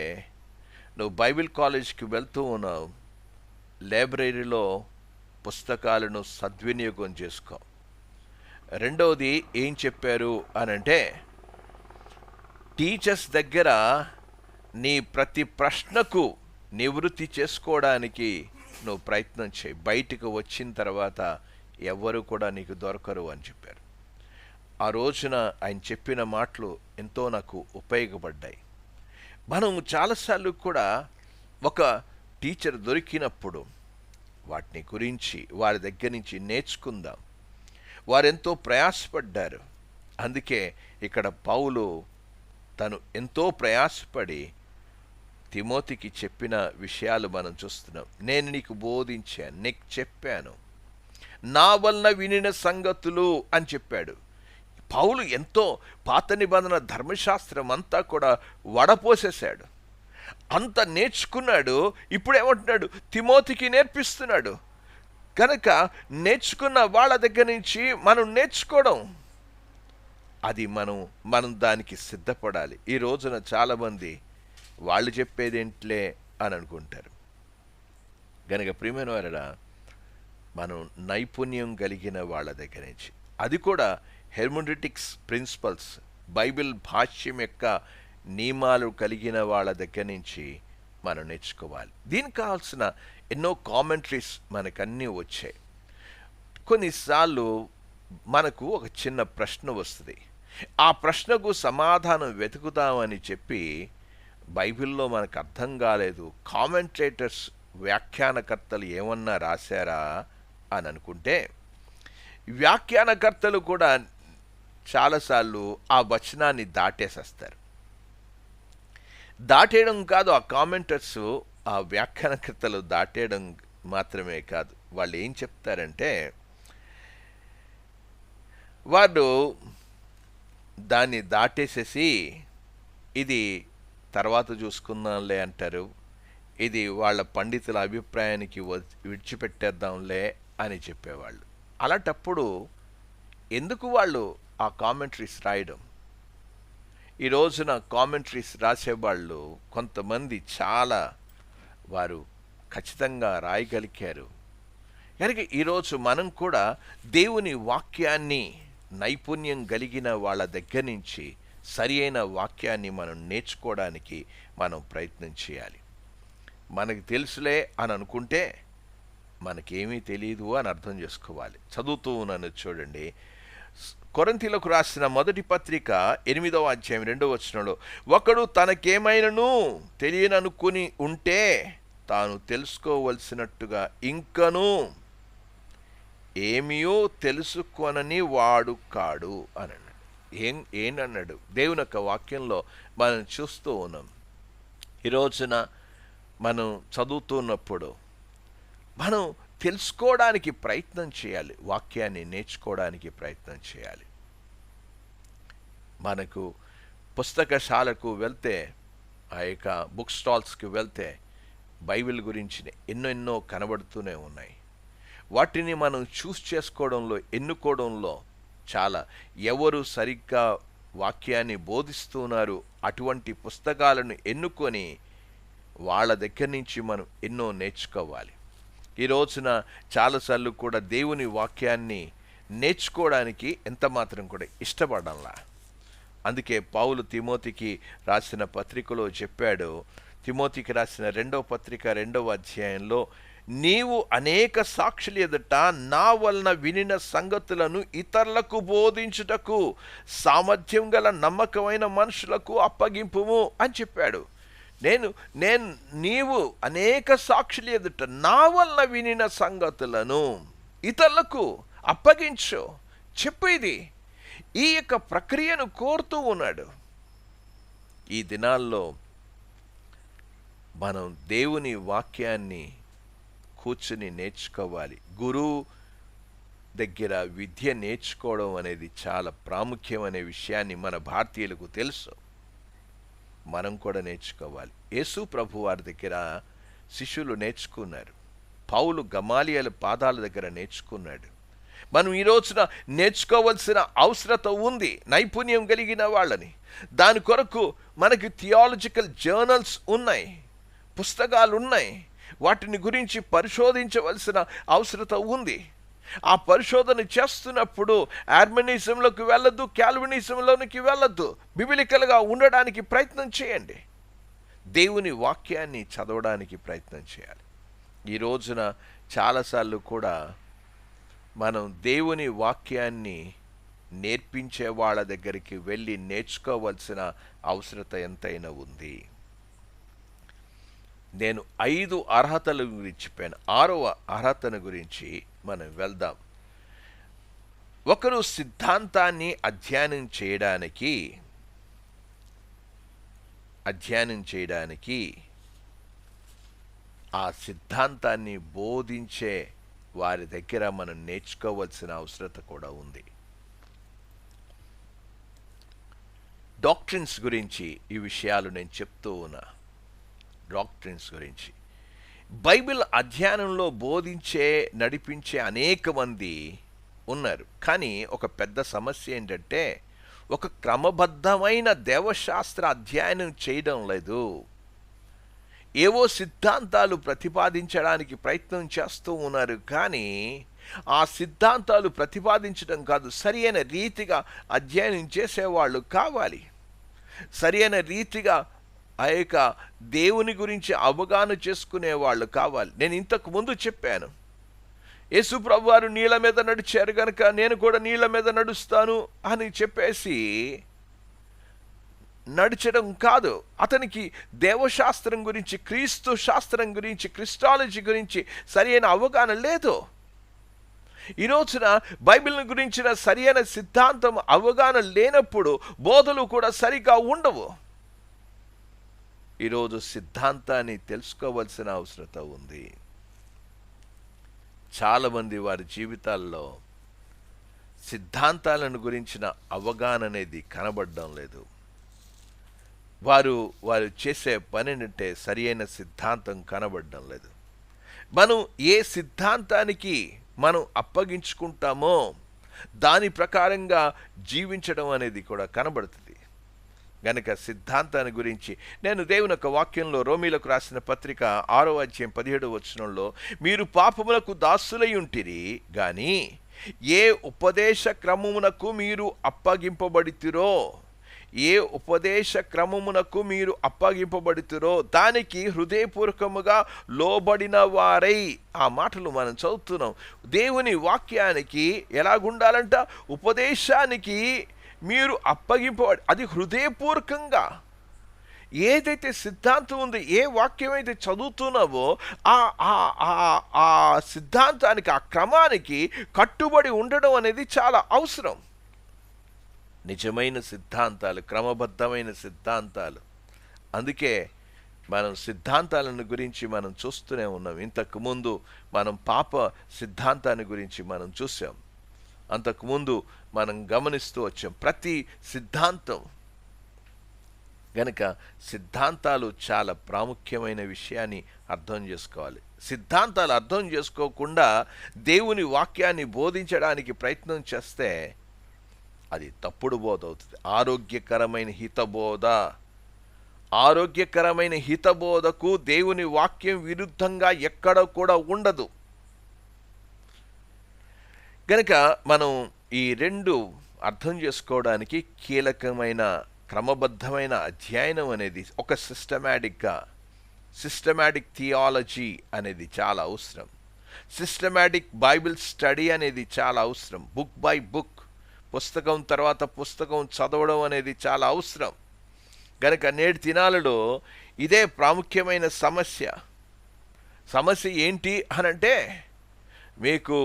నువ్వు బైబిల్ కాలేజ్కి వెళ్తూ ఉన్నావు, లైబ్రరీలో పుస్తకాలను సద్వినియోగం చేసుకో. రెండవది ఏం చెప్పారు అనంటే, టీచర్స్ దగ్గర నీ ప్రతి ప్రశ్నకు నివృత్తి చేసుకోవడానికి నువ్వు ప్రయత్నం చేయి. బయటికి వచ్చిన తర్వాత ఎవ్వరు కూడా నీకు దొరకరు అని చెప్పారు. ఆ రోజున ఆయన చెప్పిన మాటలు ఎంతో నాకు ఉపయోగపడ్డాయి. మనం చాలాసార్లు కూడా ఒక టీచర్ దొరికినప్పుడు వాటిని గురించి వారి దగ్గర నుంచి నేర్చుకుందాం. వారెంతో ప్రయాసపడ్డారు. అందుకే ఇక్కడ పౌలు తను ఎంతో ప్రయాసపడి తిమోతికి చెప్పిన విషయాలు మనం చూస్తున్నాం. నేను నీకు బోధించాను, నీకు చెప్పాను, నా వలన వినిన సంగతులు అని చెప్పాడు. పౌలు ఎంతో పాత నిబంధన ధర్మశాస్త్రం అంతా కూడా వడపోసేశాడు. అంత నేర్చుకున్నాడు. ఇప్పుడు ఏమంటున్నాడు? తిమోతికి నేర్పిస్తున్నాడు. కనుక నేర్చుకున్న వాళ్ళ దగ్గర నుంచి మనం నేర్చుకోవడం, అది మనం దానికి సిద్ధపడాలి. ఈ రోజున చాలామంది వాళ్ళు చెప్పేదేంట్లే అని అనుకుంటారు. గనక ప్రియమైన వారడా, మనం నైపుణ్యం కలిగిన వాళ్ళ దగ్గర నుంచి, అది కూడా హెర్మోనెటిక్స్ ప్రిన్సిపల్స్, బైబిల్ భాష్యం యొక్క నియమాలు కలిగిన వాళ్ళ దగ్గర నుంచి మనం నేర్చుకోవాలి. దీనికి కావాల్సిన ఎన్నో కామెంటరీస్ మనకన్నీ వచ్చాయి. కొన్నిసార్లు మనకు ఒక చిన్న ప్రశ్న వస్తుంది. ఆ ప్రశ్నకు సమాధానం వెతుకుతామని చెప్పి బైబిల్లో మనకు అర్థం కాలేదు, కామెంటేటర్స్ వ్యాఖ్యానకర్తలు ఏమన్నా రాశారా అని అనుకుంటే, వ్యాఖ్యానకర్తలు కూడా చాలాసార్లు ఆ వచనాన్ని దాటేసేస్తారు. దాటేయడం కాదు, ఆ కామెంటర్స్, ఆ వ్యాఖ్యానకర్తలు దాటేయడం మాత్రమే కాదు, వాళ్ళు ఏం చెప్తారంటే, వాడు దాన్ని దాటేసేసి ఇది తర్వాత చూసుకుందాంలే అంటారు, ఇది వాళ్ళ పండితుల అభిప్రాయానికి విడిచిపెట్టేద్దాంలే అని చెప్పేవాళ్ళు. అలాంటప్పుడు ఎందుకు వాళ్ళు ఆ కామెంటరీస్ రాయడం? ఈ రోజున కామెంటరీస్ రాసేవాళ్ళు కొంతమంది చాలా వారు ఖచ్చితంగా రాయగలిగారు. కనుక ఈరోజు మనం కూడా దేవుని వాక్యాన్ని నైపుణ్యం కలిగిన వాళ్ళ దగ్గర నుంచి సరి అయిన వాక్యాన్ని మనం నేర్చుకోవడానికి మనం ప్రయత్నం చేయాలి. మనకి తెలుసులే అని అనుకుంటే మనకేమీ తెలియదు అని అర్థం చేసుకోవాలి. చదువుతూ ఉన్నాను చూడండి, కొరింథీయులకు రాసిన మొదటి పత్రిక 8వ అధ్యాయం 2వ వచనంలో, ఒకడు తనకేమైనను తెలియననుకుని ఉంటే తాను తెలుసుకోవలసినట్టుగా ఇంకను ఏమియో తెలుసుకొనని వాడు కాడు అని అన్నాడు. ఏంటన్నాడు? దేవుని యొక్క వాక్యంలో మనం చూస్తూ ఉన్నాం. ఈ రోజున మనం చదువుతున్నప్పుడు మనం తెలుసుకోవడానికి ప్రయత్నం చేయాలి, వాక్యాన్ని నేర్చుకోవడానికి ప్రయత్నం చేయాలి. మనకు పుస్తకశాలకు వెళ్తే, ఆ యొక్క బుక్ స్టాల్స్కి వెళ్తే బైబిల్ గురించి ఎన్నెన్నో కనబడుతూనే ఉన్నాయి. వాటిని మనం చూస్ చేసుకోవడంలో, ఎన్నుకోవడంలో చాలా, ఎవరు సరిగ్గా వాక్యాన్ని బోధిస్తున్నారు అటువంటి పుస్తకాలను ఎన్నుకొని వాళ్ళ దగ్గర నుంచి మనం ఎన్నో నేర్చుకోవాలి. ఈ రోజున చాలాసార్లు కూడా దేవుని వాక్యాన్ని నేర్చుకోవడానికి ఎంత మాత్రం కూడా ఇష్టపడంలా. అందుకే పౌలు తిమోతికి రాసిన పత్రికలో చెప్పాడు, తిమోతికి రాసిన 2వ పత్రిక 2వ అధ్యాయంలో, నీవు అనేక సాక్షుల ఎదుట నా వలన వినిన సంగతులను ఇతరులకు బోధించుటకు సామర్థ్యం గల నమ్మకమైన మనుషులకు అప్పగింపుము అని చెప్పాడు. నీవు అనేక సాక్షుల ఎదుట నా వలన వినిన సంగతులను ఇతరులకు అప్పగించు, చెప్పు. ఇది ఈ యొక్క ప్రక్రియను కోరుతూ ఉన్నాడు. ఈ దినాల్లో మనం దేవుని వాక్యాన్ని కూర్చుని నేర్చుకోవాలి. గురువు దగ్గర విద్య నేర్చుకోవడం అనేది చాలా ప్రాముఖ్యం అనే విషయాన్ని మన భారతీయులకు తెలుసు. మనం కూడా నేర్చుకోవాలి. యేసు ప్రభు వారి దగ్గర శిష్యులు నేర్చుకున్నారు. పౌలు గమాలియల పాదాల దగ్గర నేర్చుకున్నాడు. మనం ఈ రోజున నేర్చుకోవలసిన అవసరత ఉంది, నైపుణ్యం కలిగిన వాళ్ళని. దాని కొరకు మనకి థియాలజికల్ జర్నల్స్ ఉన్నాయి, పుస్తకాలు ఉన్నాయి. వాటిని గురించి పరిశోధించవలసిన అవసరత ఉంది. ఆ పరిశోధన చేస్తున్నప్పుడు ఆర్మనిజంలోకి వెళ్ళొద్దు, క్యాల్వినిజంలోనికి వెళ్ళొద్దు. బిబిలికల్గా ఉండడానికి ప్రయత్నం చేయండి. దేవుని వాక్యాన్ని చదవడానికి ప్రయత్నం చేయాలి. ఈ రోజున చాలాసార్లు కూడా మనం దేవుని వాక్యాన్ని నేర్పించే వాళ్ళ దగ్గరికి వెళ్ళి నేర్చుకోవాల్సిన అవసరత ఎంతైనా ఉంది. నేను 5 అర్హతల గురించి చెప్పాను. 6వ అర్హతను గురించి మనం వెళ్దాం. ఒకరు సిద్ధాంతాన్ని అధ్యయనం చేయడానికి ఆ సిద్ధాంతాన్ని బోధించే వారి దగ్గర మనం నేర్చుకోవాల్సిన అవసరత కూడా ఉంది. డాక్ట్రిన్స్ గురించి ఈ విషయాలు నేను చెప్తూ ఉన్నా. డాక్ట్రిన్స్ గురించి బైబిల్ అధ్యయనంలో బోధించే, నడిపించే అనేక మంది ఉన్నారు. కానీ ఒక పెద్ద సమస్య ఏంటంటే ఒక క్రమబద్ధమైన దేవశాస్త్ర అధ్యయనం చేయడం లేదు. ఏవో సిద్ధాంతాలు ప్రతిపాదించడానికి ప్రయత్నం చేస్తూ ఉన్నారు, కానీ ఆ సిద్ధాంతాలు ప్రతిపాదించడం కాదు, సరి అయిన రీతిగా అధ్యయనం చేసేవాళ్ళు కావాలి. సరి అయిన రీతిగా ఆ యొక్క దేవుని గురించి అవగాహన చేసుకునే వాళ్ళు కావాలి. నేను ఇంతకు ముందు చెప్పాను, యేసు ప్రభువారు నీళ్ళ మీద నడిచారు కనుక నేను కూడా నీళ్ళ మీద నడుస్తాను అని చెప్పేసి నడిచడం కాదు. అతనికి దేవశాస్త్రం గురించి, క్రీస్తు శాస్త్రం గురించి, క్రిస్టాలజీ గురించి సరి అయిన అవగాహన లేదు. ఈ రోజున బైబిల్ని గురించిన సరి అయిన సిద్ధాంతం అవగాహన లేనప్పుడు బోధలు కూడా సరిగా ఉండవు. ఈరోజు సిద్ధాంతాన్ని తెలుసుకోవాల్సిన అవసరత ఉంది. చాలామంది వారి జీవితాల్లో సిద్ధాంతాలను గురించిన అవగాహన అనేది కనబడడం లేదు. వారు చేసే పని అంటే సరి అయిన సిద్ధాంతం కనబడడం లేదు. మనం ఏ సిద్ధాంతానికి మనం అప్పగించుకుంటామో దాని ప్రకారంగా జీవించడం అనేది కూడా కనబడుతుంది. గనక సిద్ధాంతాన్ని గురించి నేను దేవుని యొక్క వాక్యంలో రోమీలకు రాసిన పత్రిక 6వ అధ్యాయం 17వ వచనంలో, మీరు పాపములకు దాసులై ఉంటిరి గాని ఏ ఉపదేశ క్రమమునకు మీరు అప్పగింపబడితిరో, ఏ ఉపదేశ క్రమమునకు మీరు అప్పగింపబడితిరో దానికి హృదయపూర్వకముగా లోబడిన వారై. ఆ మాటలు మనం చదువుతున్నాం. దేవుని వాక్యానికి ఎలాగుండాలంట? ఉపదేశానికి మీరు అప్పగింపబడి, అది హృదయపూర్వకంగా. ఏదైతే సిద్ధాంతం ఉందో, ఏ వాక్యం అయితే చదువుతున్నావో ఆ సిద్ధాంతానికి, ఆ క్రమానికి కట్టుబడి ఉండడం అనేది చాలా అవసరం. నిజమైన సిద్ధాంతాలు, క్రమబద్ధమైన సిద్ధాంతాలు. అందుకే మనం సిద్ధాంతాలను గురించి మనం చూస్తూనే ఉన్నాం. ఇంతకుముందు మనం పాప సిద్ధాంతాన్ని గురించి మనం చూసాం. అంతకుముందు మనం గమనిస్తూ వచ్చాం ప్రతి సిద్ధాంతం. గనక సిద్ధాంతాలు చాలా ప్రాముఖ్యమైన విషయాన్ని అర్థం చేసుకోవాలి. సిద్ధాంతాలు అర్థం చేసుకోకుండా దేవుని వాక్యాన్ని బోధించడానికి ప్రయత్నం చేస్తే అది తప్పుడు బోధ అవుతుంది. ఆరోగ్యకరమైన హితబోధకు దేవుని వాక్యం విరుద్ధంగా ఎక్కడ కూడా ఉండదు. గనక మనం ఈ రెండు అర్థం చేసుకోవడానికి కీలకమైన క్రమబద్ధమైన అధ్యయనం అనేది, ఒక సిస్టమాటిక్ థియాలజీ అనేది చాలా అవసరం. సిస్టమాటిక్ బైబిల్ స్టడీ అనేది చాలా అవసరం. బుక్ బై బుక్, పుస్తకం తర్వాత పుస్తకం చదవడం అనేది చాలా అవసరం. గనక నేటి దినాలలో ఇదే ప్రాముఖ్యమైన సమస్య ఏంటి అనంటే, మీకు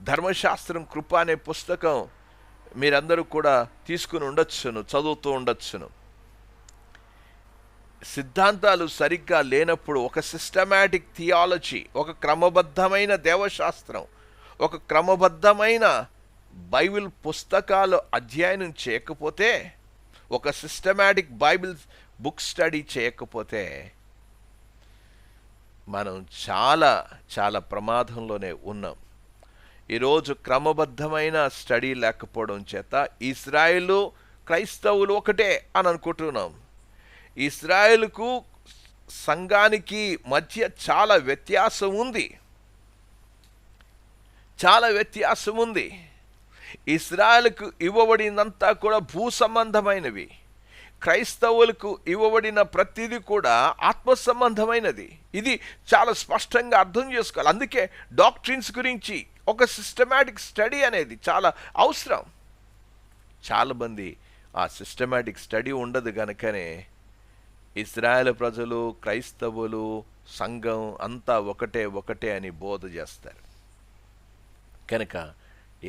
ధర్మశాస్త్రం కృప అనే పుస్తకం మీరందరూ కూడా తీసుకుని ఉండొచ్చును, చదువుతూ ఉండొచ్చును. సిద్ధాంతాలు సరిగ్గా లేనప్పుడు ఒక సిస్టమాటిక్ థియాలజీ, ఒక క్రమబద్ధమైన దేవశాస్త్రం, ఒక క్రమబద్ధమైన బైబిల్ పుస్తకాలు అధ్యయనం చేయకపోతే, ఒక సిస్టమాటిక్ బైబిల్ బుక్ స్టడీ చేయకపోతే మనం చాలా చాలా ప్రమాదంలోనే ఉన్నాం. ఈరోజు క్రమబద్ధమైన స్టడీ లేకపోవడం చేత ఇశ్రాయేలు క్రైస్తవులు ఒకటే అని అనుకుంటున్నాం. ఇశ్రాయేలుకు సంఘానికి మధ్య చాలా వ్యత్యాసం ఉంది. చాలా వ్యత్యాసం ఉంది. ఇశ్రాయేలుకు ఇవ్వబడినంతా కూడా భూ సంబంధమైనవి. క్రైస్తవులకు ఇవ్వబడిన ప్రతిదీ కూడా ఆత్మ సంబంధమైనది. ఇది చాలా స్పష్టంగా అర్థం చేసుకోవాలి. అందుకే డాక్ట్రిన్స్ గురించి ఒక సిస్టమాటిక్ స్టడీ అనేది చాలా అవసరం. చాలామంది ఆ సిస్టమాటిక్ స్టడీ ఉండదు కనుకనే ఇశ్రాయేలు ప్రజలు, క్రైస్తవులు, సంఘం అంతా ఒకటే అని బోధ చేస్తారు. కనుక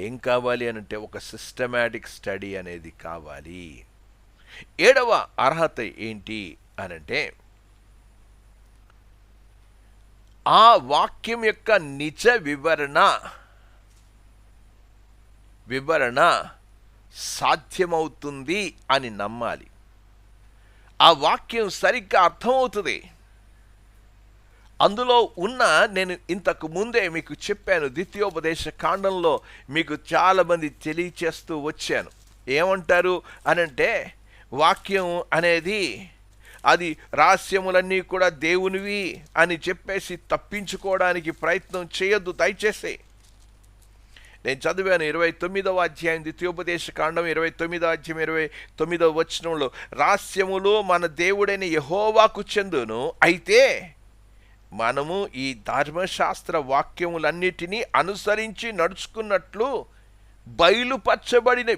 ఏం కావాలి అనంటే ఒక సిస్టమాటిక్ స్టడీ అనేది కావాలి. 7వ అర్హత ఏంటి అనంటే ఆ వాక్యం యొక్క నిజ వివరణ సాధ్యమవుతుంది అని నమ్మాలి. ఆ వాక్యం సరిగ్గా అర్థమవుతుంది. అందులో ఉన్న, నేను ఇంతకు ముందే మీకు చెప్పాను, ద్వితీయోపదేశ కాండంలో మీకు చాలామంది తెలియచేస్తూ వచ్చాను. ఏమంటారు అనంటే వాక్యం అనేది అది రహస్యములన్నీ కూడా దేవునివి అని చెప్పేసి తప్పించుకోవడానికి ప్రయత్నం చేయొద్దు దయచేసి. నేను చదివాను 29వ అధ్యాయం ద్వితీయోపదేశ కాండం 29వ అధ్యాయం 29వ వచనంలో, రహస్యములు మన దేవుడైన యెహోవాకు చెందును, అయితే మనము ఈ ధర్మశాస్త్ర వాక్యములన్నిటినీ అనుసరించి నడుచుకున్నట్లు బయలుపరచబడ్డాయి,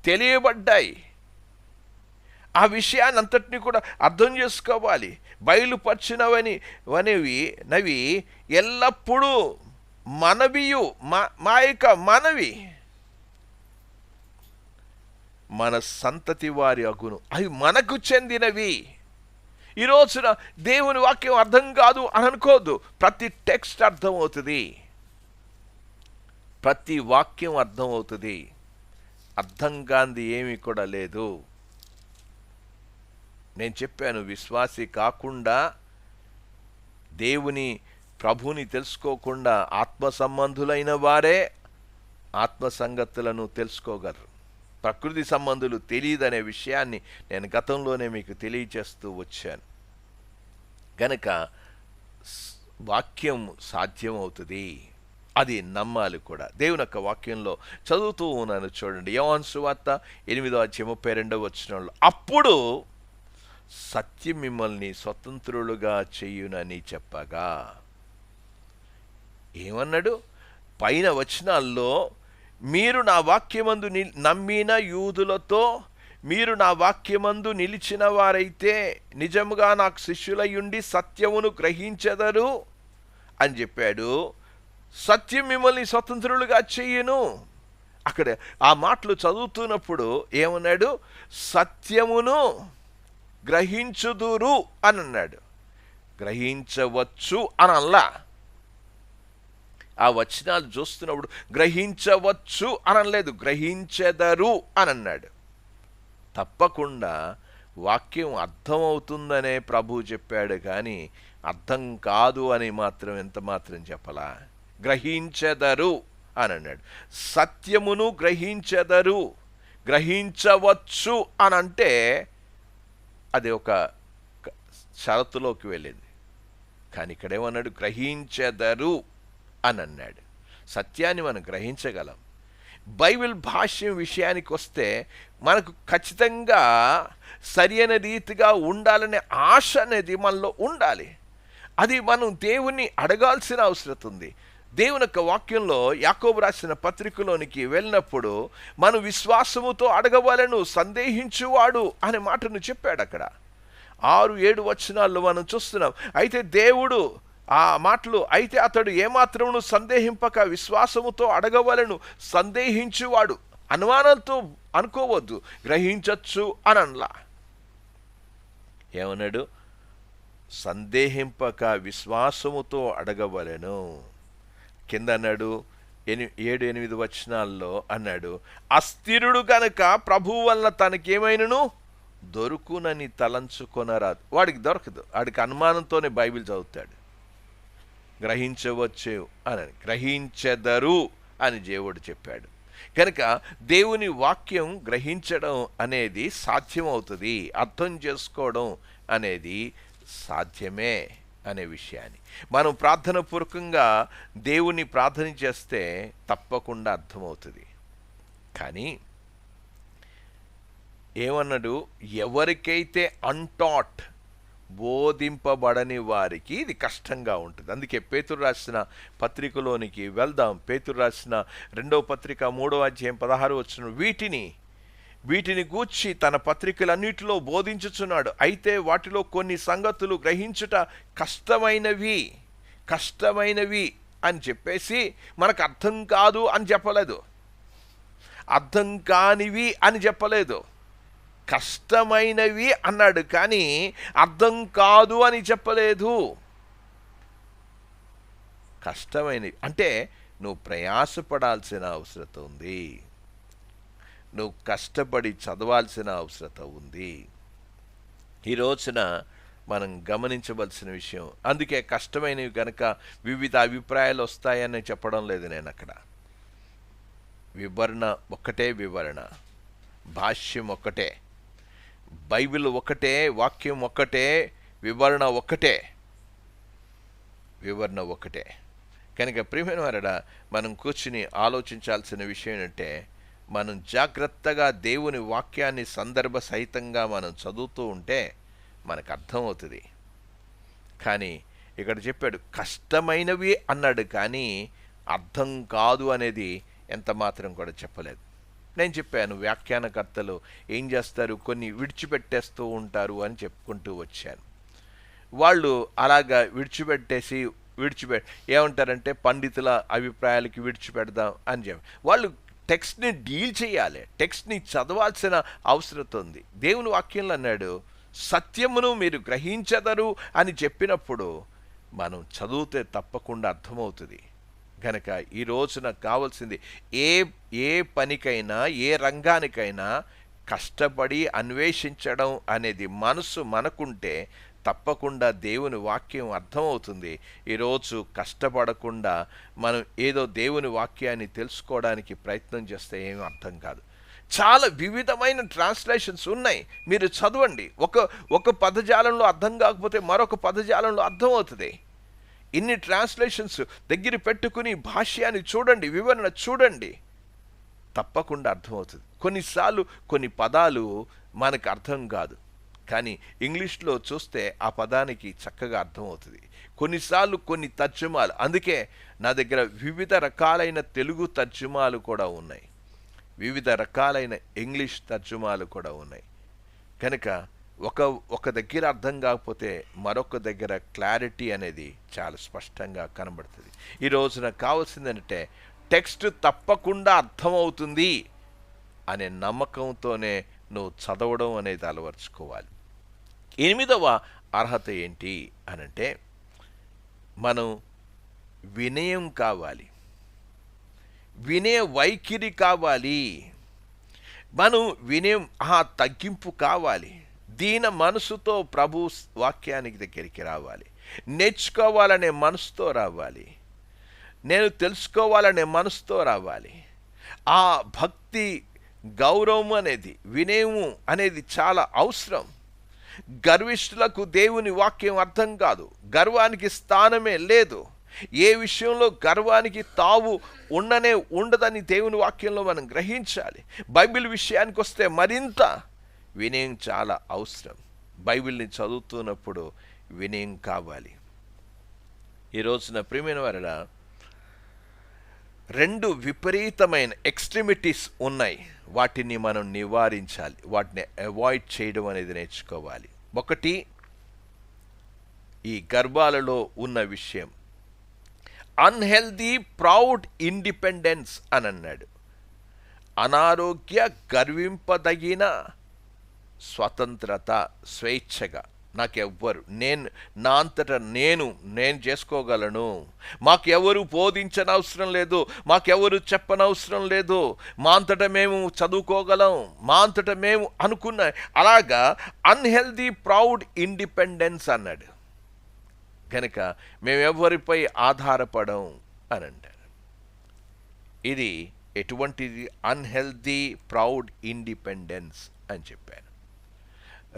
తెలియబడ్డాయి. ఆ విషయాన్ని అంతటినీ కూడా అర్థం చేసుకోవాలి. బయలుపరిచినవి ఎల్లప్పుడూ మనవియు, మా యొక్క మనవి మన సంతతి వారి అగును, అవి మనకు చెందినవి. ఈ రోజున దేవుని వాక్యం అర్థం కాదు అని అనుకోవద్దు. ప్రతి టెక్స్ట్ అర్థమవుతుంది, ప్రతి వాక్యం అర్థమవుతుంది. అర్థం కాంది ఏమీ కూడా లేదు. నేను చెప్పాను, విశ్వాసి కాకుండా, దేవుని ప్రభుని తెలుసుకోకుండా ఆత్మ సంబంధులైన వారే ఆత్మ సంగతులను తెలుసుకోగలరు. ప్రకృతి సంబంధులు తెలియదనే విషయాన్ని నేను గతంలోనే మీకు తెలియచేస్తూ వచ్చాను. గనక వాక్యం సాధ్యమవుతుంది, అది నమ్మాలి కూడా. దేవుని యొక్క వాక్యంలో చదువుతూ ఉన్నాను చూడండి, యోహాను సువార్త 8:32 అప్పుడు సత్యం మిమ్మల్ని స్వతంత్రులుగా చేయునని చెప్పగా, ఏమన్నాడు? పైన వచనాల్లో మీరు నా వాక్యమందు నమ్మిన యూదులతో మీరు నా వాక్యమందు నిలిచిన వారైతే నిజముగా నాకు శిష్యులయుండి సత్యమును గ్రహించెదరు అని చెప్పాడు. సత్యం మిమ్మల్ని స్వతంత్రులుగా చెయ్యను. అక్కడ ఆ మాటలు చదువుతున్నప్పుడు ఏమన్నాడు? సత్యమును గ్రహించుదురు అని అన్నాడు. గ్రహించవచ్చు అని అల్లా. ఆ వచనాలు చూస్తున్నప్పుడు గ్రహించవచ్చు అని అనలేదు, గ్రహించెదరు అని అన్నాడు. తప్పకుండా వాక్యం అర్థమవుతుందనే ప్రభు చెప్పాడు, కానీ అర్థం కాదు అని మాత్రం ఎంత మాత్రం చెప్పలా. గ్రహించెదరు అని అన్నాడు. సత్యమును గ్రహించెదరు, గ్రహించవచ్చు అని అంటే అది ఒక షరతులోకి వెళ్ళింది. కానీ ఇక్కడేమన్నాడు? గ్రహించెదరు అని అన్నాడు. సత్యాన్ని మనం గ్రహించగలం. బైబిల్ భాష్యం విషయానికి వస్తే మనకు ఖచ్చితంగా సరి అయిన రీతిగా ఉండాలనే ఆశ అనేది మనలో ఉండాలి. అది మనం దేవుణ్ణి అడగాల్సిన అవసరం ఉంది. దేవుని యొక్క వాక్యంలో యాకోబు రాసిన పత్రికలోనికి వెళ్ళినప్పుడు మనం విశ్వాసముతో అడగవలెను, సందేహించువాడు అనే మాటను చెప్పాడు. అక్కడ 6-7 వచనాల్లో మనం చూస్తున్నాం. అయితే దేవుడు ఆ మాటలు, అయితే అతడు ఏమాత్రమును సందేహింపక విశ్వాసముతో అడగవలెను, సందేహించువాడు. అనుమానంతో అనుకోవద్దు, గ్రహించచ్చు అని అనలా. ఏమన్నాడు? సందేహింపక విశ్వాసముతో అడగవలెను. కింద అన్నాడు 7-8 వచనాల్లో అన్నాడు, అస్థిరుడు గనక ప్రభువు వల్ల తనకేమైనను దొరుకునని తలంచుకొనరాదు. వాడికి దొరకదు, వాడికి అనుమానంతోనే బైబిల్ చదువుతాడు. గ్రహించవచ్చు అని, గ్రహించెదరు అని దేవుడు చెప్పాడు. కనుక దేవుని వాక్యం గ్రహించడం అనేది సాధ్యమవుతుంది, అర్థం చేసుకోవడం అనేది సాధ్యమే అనే విషయాన్ని మనం ప్రార్థనపూర్వకంగా దేవుని ప్రార్థన చేస్తే తప్పకుండా అర్థమవుతుంది. కానీ ఏమన్నాడు, ఎవరికైతే అన్టాట్, బోధింపబడని వారికి ఇది కష్టంగా ఉంటుంది. అందుకే పేతురు రాసిన పత్రికలోనికి వెళ్దాం. పేతురు రాసిన 2వ పత్రిక 3వ అధ్యాయం 16 వచనం, వీటిని గూర్చి తన పత్రికలన్నిటిలో బోధించుచున్నాడు. అయితే వాటిలో కొన్ని సంగతులు గ్రహించుట కష్టమైనవి అని చెప్పేసి మనకు అర్థం కాదు అని చెప్పలేదు, అర్థం కానివి అని చెప్పలేదు, కష్టమైనవి అన్నాడు. కానీ అర్థం కాదు అని చెప్పలేదు. కష్టమైనవి అంటే నువ్వు ప్రయాసపడాల్సిన అవసరం ఉంది, నువ్వు కష్టపడి చదవాల్సిన అవసరం ఉంది. ఈ రోజున మనం గమనించవలసిన విషయం. అందుకే కష్టమైనవి కనుక వివిధ అభిప్రాయాలు వస్తాయని చెప్పడం లేదు నేను. అక్కడ వివరణ ఒక్కటే, భాష్యం ఒక్కటే, బైబిల్ ఒకటే, వాక్యం ఒక్కటే, వివరణ ఒకటే. కనుక ప్రియమైన వారడా, మనం కూర్చుని ఆలోచించాల్సిన విషయం ఏంటంటే, మనం జాగ్రత్తగా దేవుని వాక్యాన్ని సందర్భ సహితంగా మనం చదువుతూ ఉంటే మనకు అర్థమవుతుంది. కానీ ఇక్కడ చెప్పాడు కష్టమైనవి అన్నాడు, కానీ అర్థం కాదు అనేది ఎంత మాత్రం కూడా చెప్పలేదు. నేను చెప్పాను, వ్యాఖ్యానకర్తలు ఏం చేస్తారు, కొన్ని విడిచిపెట్టేస్తూ ఉంటారు అని చెప్పుకుంటూ వచ్చాను. వాళ్ళు అలాగా ఏమంటారంటే పండితుల అభిప్రాయాలకి విడిచిపెడదాం అని చెప్పి వాళ్ళు టెక్స్ట్ని డీల్ చేయాలి, టెక్స్ట్ని చదవాల్సిన అవసరం ఉంది. దేవుని వాక్యంలో అన్నాడు, సత్యమును మీరు గ్రహించెదరు అని చెప్పినప్పుడు మనం చదివితే తప్పకుండా అర్థమవుతుంది. కనుక ఈ రోజున కావాల్సింది ఏ పనికైనా, ఏ రంగానికైనా కష్టపడి అన్వేషించడం అనేది మనసు మనకుంటే తప్పకుండా దేవుని వాక్యం అర్థమవుతుంది. ఈరోజు కష్టపడకుండా మనం ఏదో దేవుని వాక్యాన్ని తెలుసుకోవడానికి ప్రయత్నం చేస్తే ఏమీ అర్థం కాదు. చాలా వివిధమైన ట్రాన్స్లేషన్స్ ఉన్నాయి, మీరు చదవండి. ఒక పదజాలంలో అర్థం కాకపోతే మరొక పదజాలంలో అర్థమవుతుంది. ఇన్ని ట్రాన్స్లేషన్స్ దగ్గర పెట్టుకుని భాష్యాన్ని చూడండి, వివరణ చూడండి, తప్పకుండా అర్థమవుతుంది. కొన్నిసార్లు కొన్ని పదాలు మనకు అర్థం కాదు, కానీ ఇంగ్లీష్లో చూస్తే ఆ పదానికి చక్కగా అర్థమవుతుంది. కొన్నిసార్లు కొన్ని తర్జుమాలు, అందుకే నా దగ్గర వివిధ రకాలైన తెలుగు తర్జుమాలు కూడా ఉన్నాయి, వివిధ రకాలైన ఇంగ్లీష్ తర్జుమాలు కూడా ఉన్నాయి. కనుక ఒక దగ్గర అర్థం కాకపోతే మరొక దగ్గర క్లారిటీ అనేది చాలా స్పష్టంగా కనబడుతుంది. ఈ రోజున కావాల్సింది ఏంటంటే టెక్స్ట్ తప్పకుండా అర్థమవుతుంది అనే నమ్మకంతోనే నువ్వు చదవడం అనేది అలవర్చుకోవాలి. 8వ అర్హత ఏంటి అనంటే, మనం వినయం కావాలి, వినయ వైఖరి కావాలి, మనం వినయం తగ్గింపు కావాలి, దీన మనసుతో ప్రభు వాక్యానికి దగ్గరికి రావాలి, నేర్చుకోవాలనే మనసుతో రావాలి, నేను తెలుసుకోవాలనే మనసుతో రావాలి. ఆ భక్తి, గౌరవం అనేది, వినయము అనేది చాలా అవసరం. గర్విష్ఠులకు దేవుని వాక్యం అర్థం కాదు, గర్వానికి స్థానమే లేదు. ఏ విషయంలో గర్వానికి తావు ఉండదని దేవుని వాక్యంలో మనం గ్రహించాలి. బైబిల్ విషయానికి వస్తే మరింత వినయం చాలా అవసరం. బైబిల్ని చదువుతున్నప్పుడు వినయం కావాలి. ఈ రోజున ప్రియమైన వారడా, 2 విపరీతమైన ఎక్స్ట్రీమిటీస్ ఉన్నాయి, వాటిని మనం నివారించాలి, వాటిని అవాయిడ్ చేయడం అనేది నేర్చుకోవాలి. ఒకటి, ఈ గర్భాలలో ఉన్న విషయం అన్హెల్దీ ప్రౌడ్ ఇండిపెండెన్స్ అని అన్నాడు. అనారోగ్య, గర్వింపదగిన స్వతంత్రత, స్వేచ్ఛగా నాకెవ్వరు, నా అంతటా నేను చేసుకోగలను, మాకెవరు బోధించనవసరం లేదు, మాకెవరు చెప్పనవసరం లేదు, మా అంతటా మేము చదువుకోగలం, మా అంతటా మేము అనుకున్న అలాగా అన్హెల్దీ ప్రౌడ్ ఇండిపెండెన్స్ అన్నాడు. కనుక మేమెవరిపై ఆధారపడం అని అంటారు. ఇది ఎటువంటిది? అన్హెల్దీ ప్రౌడ్ ఇండిపెండెన్స్ అని చెప్పాను.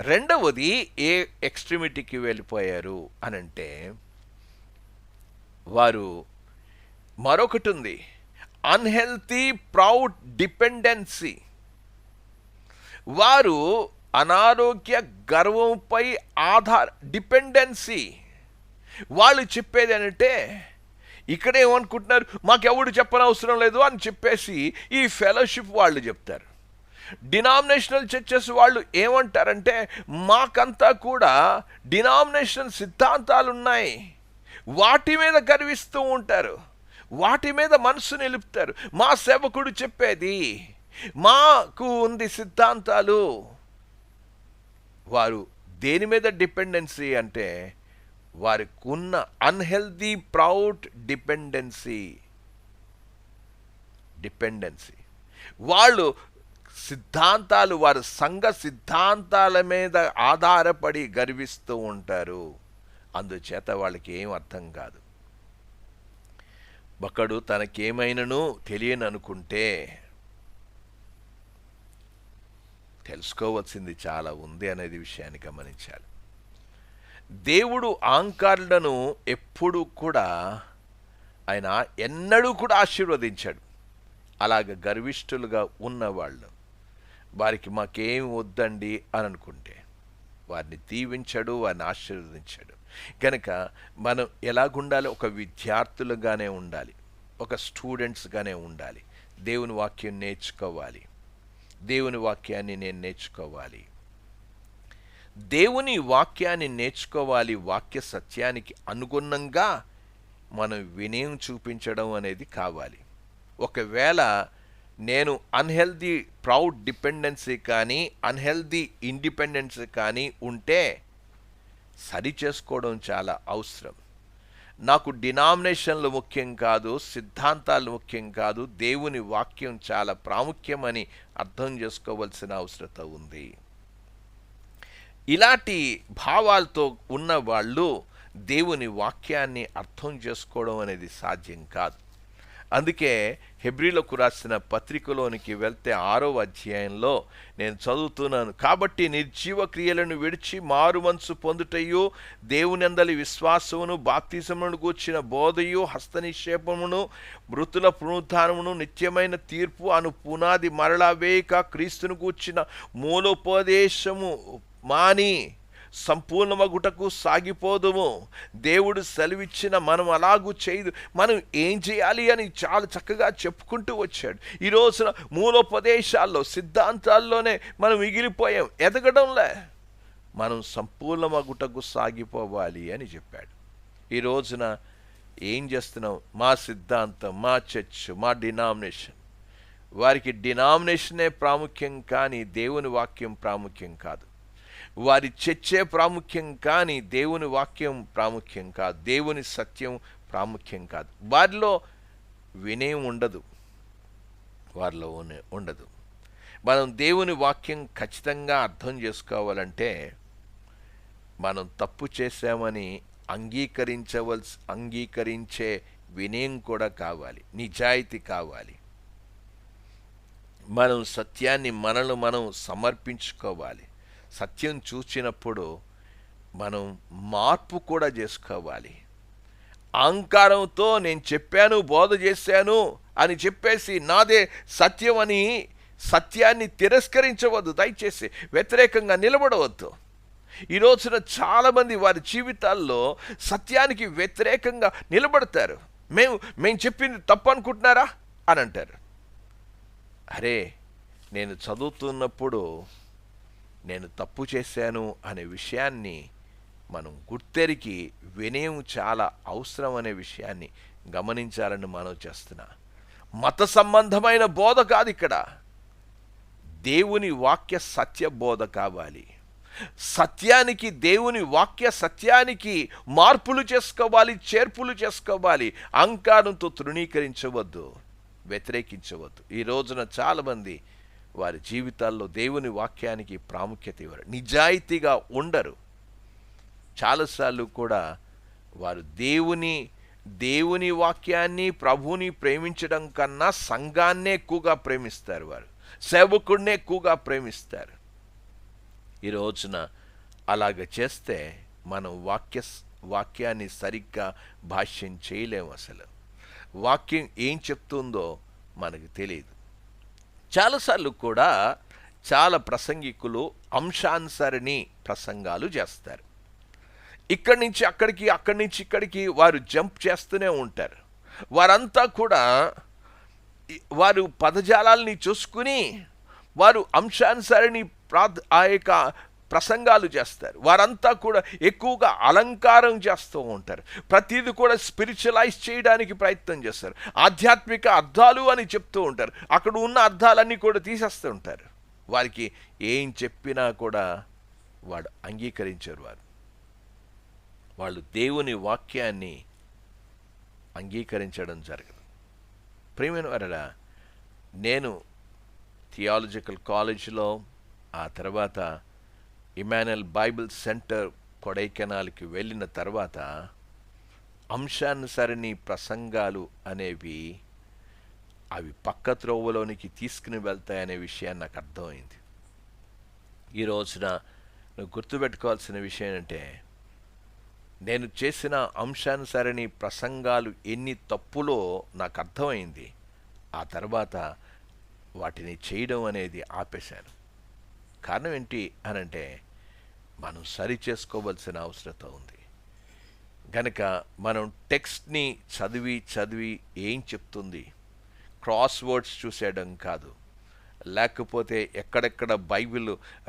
రెండవది ఏ ఎక్స్ట్రీమిటీకి వెళ్ళిపోయారు అనంటే, వారు మరొకటి ఉంది, అన్హెల్తీ ప్రౌడ్ డిపెండెన్సీ. వారు అనారోగ్య గర్వంపై డిపెండెన్సీ. వాళ్ళు చెప్పేది ఏంటంటే, ఇక్కడ ఏమనుకుంటున్నారు, మాకెవడు చెప్పనవసరం లేదు అని చెప్పేసి ఈ ఫెలోషిప్ వాళ్ళు చెప్తారు. డినామినేషనల్ చర్చెస్ వాళ్ళు ఏమంటారంటే, మాకంతా కూడా డినామినేషనల్ సిద్ధాంతాలు ఉన్నాయి, వాటి మీద గర్విస్తూ ఉంటారు, వాటి మీద మనసు నిలుపుతారు. మా సేవకుడు చెప్పేది, మాకు ఉంది సిద్ధాంతాలు. వారు దేని మీద డిపెండెన్సీ అంటే, వారికి ఉన్న అన్హెల్దీ ప్రౌడ్ డిపెండెన్సీ. వాళ్ళు సిద్ధాంతాలు, వారి సంఘ సిద్ధాంతాల మీద ఆధారపడి గర్విస్తూ ఉంటారు. అందుచేత వాళ్ళకి ఏం అర్థం కాదు. ఒకడు తనకేమైనను తెలియననుకుంటే తెలుసుకోవాల్సింది చాలా ఉంది అనేది విషయాన్ని గమనించాలి. దేవుడు ఆంకారులను ఎప్పుడూ కూడా ఆయన ఎన్నడూ కూడా ఆశీర్వదించాడు. అలాగ గర్విష్ఠులుగా ఉన్నవాళ్ళు, వారికి మాకేం వద్దండి అని అనుకుంటే వారిని దీవించడు, వారిని ఆశీర్వదించాడు. కనుక మనం ఎలాగుండాలి? ఒక విద్యార్థులుగానే ఉండాలి, ఒక స్టూడెంట్స్గానే ఉండాలి. దేవుని వాక్యం నేర్చుకోవాలి, దేవుని వాక్యాన్ని నేను నేర్చుకోవాలి, దేవుని వాక్యాన్ని నేర్చుకోవాలి. వాక్య సత్యానికి అనుగుణంగా మనం వినయం చూపించడం అనేది కావాలి. ఒకవేళ నేను అన్హెల్దీ ప్రౌడ్ డిపెండెన్సీ కానీ అన్హెల్దీ ఇండిపెండెన్సీ కానీ ఉంటే సరి చేసుకోవడం చాలా అవసరం. నాకు డినామినేషన్లు ముఖ్యం కాదు, సిద్ధాంతాలు ముఖ్యం కాదు, దేవుని వాక్యం చాలా ప్రాముఖ్యమని అర్థం చేసుకోవాల్సిన అవసరం ఉంది. ఇలాంటి భావాలతో ఉన్నవాళ్ళు దేవుని వాక్యాన్ని అర్థం చేసుకోవడం అనేది సాధ్యం కాదు. అందుకే హెబ్రీలకు రాసిన పత్రికలోనికి వెళ్తే 6వ అధ్యాయంలో నేను చదువుతున్నాను, కాబట్టి నిర్జీవ క్రియలను విడిచి మారు మనసు పొందుటయు, దేవునందలి విశ్వాసమును, బాప్తిసమును గూర్చిన బోధయు, హస్తనిక్షేపమును, మృతుల పునరుద్ధానమును, నిత్యమైన తీర్పు అను పునాది మరలా వేయక క్రీస్తును గూర్చిన మూలోపదేశము మాని సంపూర్ణమగుటకు సాగిపోదుము. దేవుడు సెలవిచ్చిన మనం అలాగూ చేయదు. మనం ఏం చేయాలి అని చాలా చక్కగా చెప్పుకుంటూ వచ్చాడు. ఈ రోజున మూలోపదేశాల్లో, సిద్ధాంతాల్లోనే మనం మిగిలిపోయాం, ఎదగడంలే. మనం సంపూర్ణమగుటకు సాగిపోవాలి అని చెప్పాడు. ఈ రోజున ఏం చేస్తున్నాం? మా సిద్ధాంతం, మా చర్చ్, మా డినామినేషన్. వారికి డినామినేషనే ప్రాముఖ్యం కానీ దేవుని వాక్యం ప్రాముఖ్యం కాదు. వారి చర్చే ప్రాముఖ్యం కానీ దేవుని వాక్యం ప్రాముఖ్యం కాదు, దేవుని సత్యం ప్రాముఖ్యం కాదు. వారిలో వినయం ఉండదు, వారిలో ఉండదు. మనం దేవుని వాక్యం ఖచ్చితంగా అర్థం చేసుకోవాలంటే మనం తప్పు చేశామని అంగీకరించే వినయం కూడా కావాలి, నిజాయితీ కావాలి. మనం సత్యాన్ని మనం సమర్పించుకోవాలి. సత్యం చూచినప్పుడు మనం మార్పు కూడా చేసుకోవాలి. అహంకారంతో నేను చెప్పాను, బోధ చేశాను అని చెప్పేసి నాదే సత్యం అని సత్యాన్ని తిరస్కరించవద్దు. దయచేసి వ్యతిరేకంగా నిలబడవద్దు. ఈ రోజున చాలామంది వారి జీవితాల్లో సత్యానికి వ్యతిరేకంగా నిలబడతారు. మేము చెప్పింది తప్పు అనుకుంటున్నారా అని అంటారు. అరే, నేను చదువుతున్నప్పుడు నేను తప్పు చేశాను అనే విషయాన్ని మనం గుర్తెరిగి వినయం చాలా అవసరం అనే విషయాన్ని గమనించాలని మనం చేస్తున్నా. మత సంబంధమైన బోధ కాదు ఇక్కడ, దేవుని వాక్య సత్య బోధ కావాలి. సత్యానికి, దేవుని వాక్య సత్యానికి మార్పులు చేసుకోవాలి, చేర్పులు చేసుకోవాలి. అహంకారంతో తృణీకరించవద్దు, వ్యతిరేకించవద్దు. ఈ రోజున చాలామంది వారి జీవితాల్లో దేవుని వాక్యానికి ప్రాముఖ్యత ఇవ్వరు, నిజాయితీగా ఉండరు. చాలాసార్లు కూడా వారు దేవుని వాక్యాన్ని, ప్రభువుని ప్రేమించడం కన్నా సంఘాన్నే ఎక్కువగా ప్రేమిస్తారు, వారు సేవకుడినే ఎక్కువగా ప్రేమిస్తారు. ఈ రోజున అలాగ చేస్తే మనం వాక్యాన్ని సరిగ్గా భాష్యం చేయలేము. అసలు వాక్యం ఏం చెప్తుందో మనకు తెలియదు. చాలాసార్లు కూడా చాలా ప్రసంగికులు అంశానుసరణి ప్రసంగాలు చేస్తారు. ఇక్కడి నుంచి అక్కడికి, అక్కడి నుంచి ఇక్కడికి వారు జంప్ చేస్తూనే ఉంటారు. వారంతా కూడా వారు పదజాలాల్ని చూసుకుని వారు అంశానుసరణి ఆ యొక్క ప్రసంగాలు చేస్తారు. వారంతా కూడా ఎక్కువగా అలంకారం చేస్తూ ఉంటారు. ప్రతిదీ కూడా స్పిరిచువలైజ్ చేయడానికి ప్రయత్నం చేస్తారు. ఆధ్యాత్మిక అర్థాలు అని చెప్తూ ఉంటారు. అక్కడ ఉన్న అర్థాలన్నీ కూడా తీసేస్తూ ఉంటారు. వారికి ఏం చెప్పినా కూడా వాడు అంగీకరించారు. వాళ్ళు దేవుని వాక్యాన్ని అంగీకరించడం జరగదు. ప్రియమైన వారడా, నేను థియాలజికల్ కాలేజీలో, ఆ తర్వాత ఇమాన్యుయల్ బైబిల్ సెంటర్ కొడైకెనాల్కి వెళ్ళిన తర్వాత అంశానుసరణి ప్రసంగాలు అనేవి అవి పక్క త్రోవలోనికి తీసుకుని వెళ్తాయనే విషయాన్ని నాకు అర్థమైంది. ఈ రోజున నువ్వు గుర్తుపెట్టుకోవాల్సిన విషయం ఏంటంటే, నేను చేసిన అంశానుసరణి ప్రసంగాలు ఎన్ని తప్పులో నాకు అర్థమైంది. ఆ తర్వాత వాటిని చేయడం అనేది ఆపేశాను. కారణం ఏంటి అనంటే, మనం సరి చేసుకోవాల్సిన అవసరం ఉంది. గనక మనం టెక్స్ట్ని చదివి ఏం చెప్తుంది, క్రాస్ వర్డ్స్ చూసేయడం కాదు, లేకపోతే ఎక్కడెక్కడ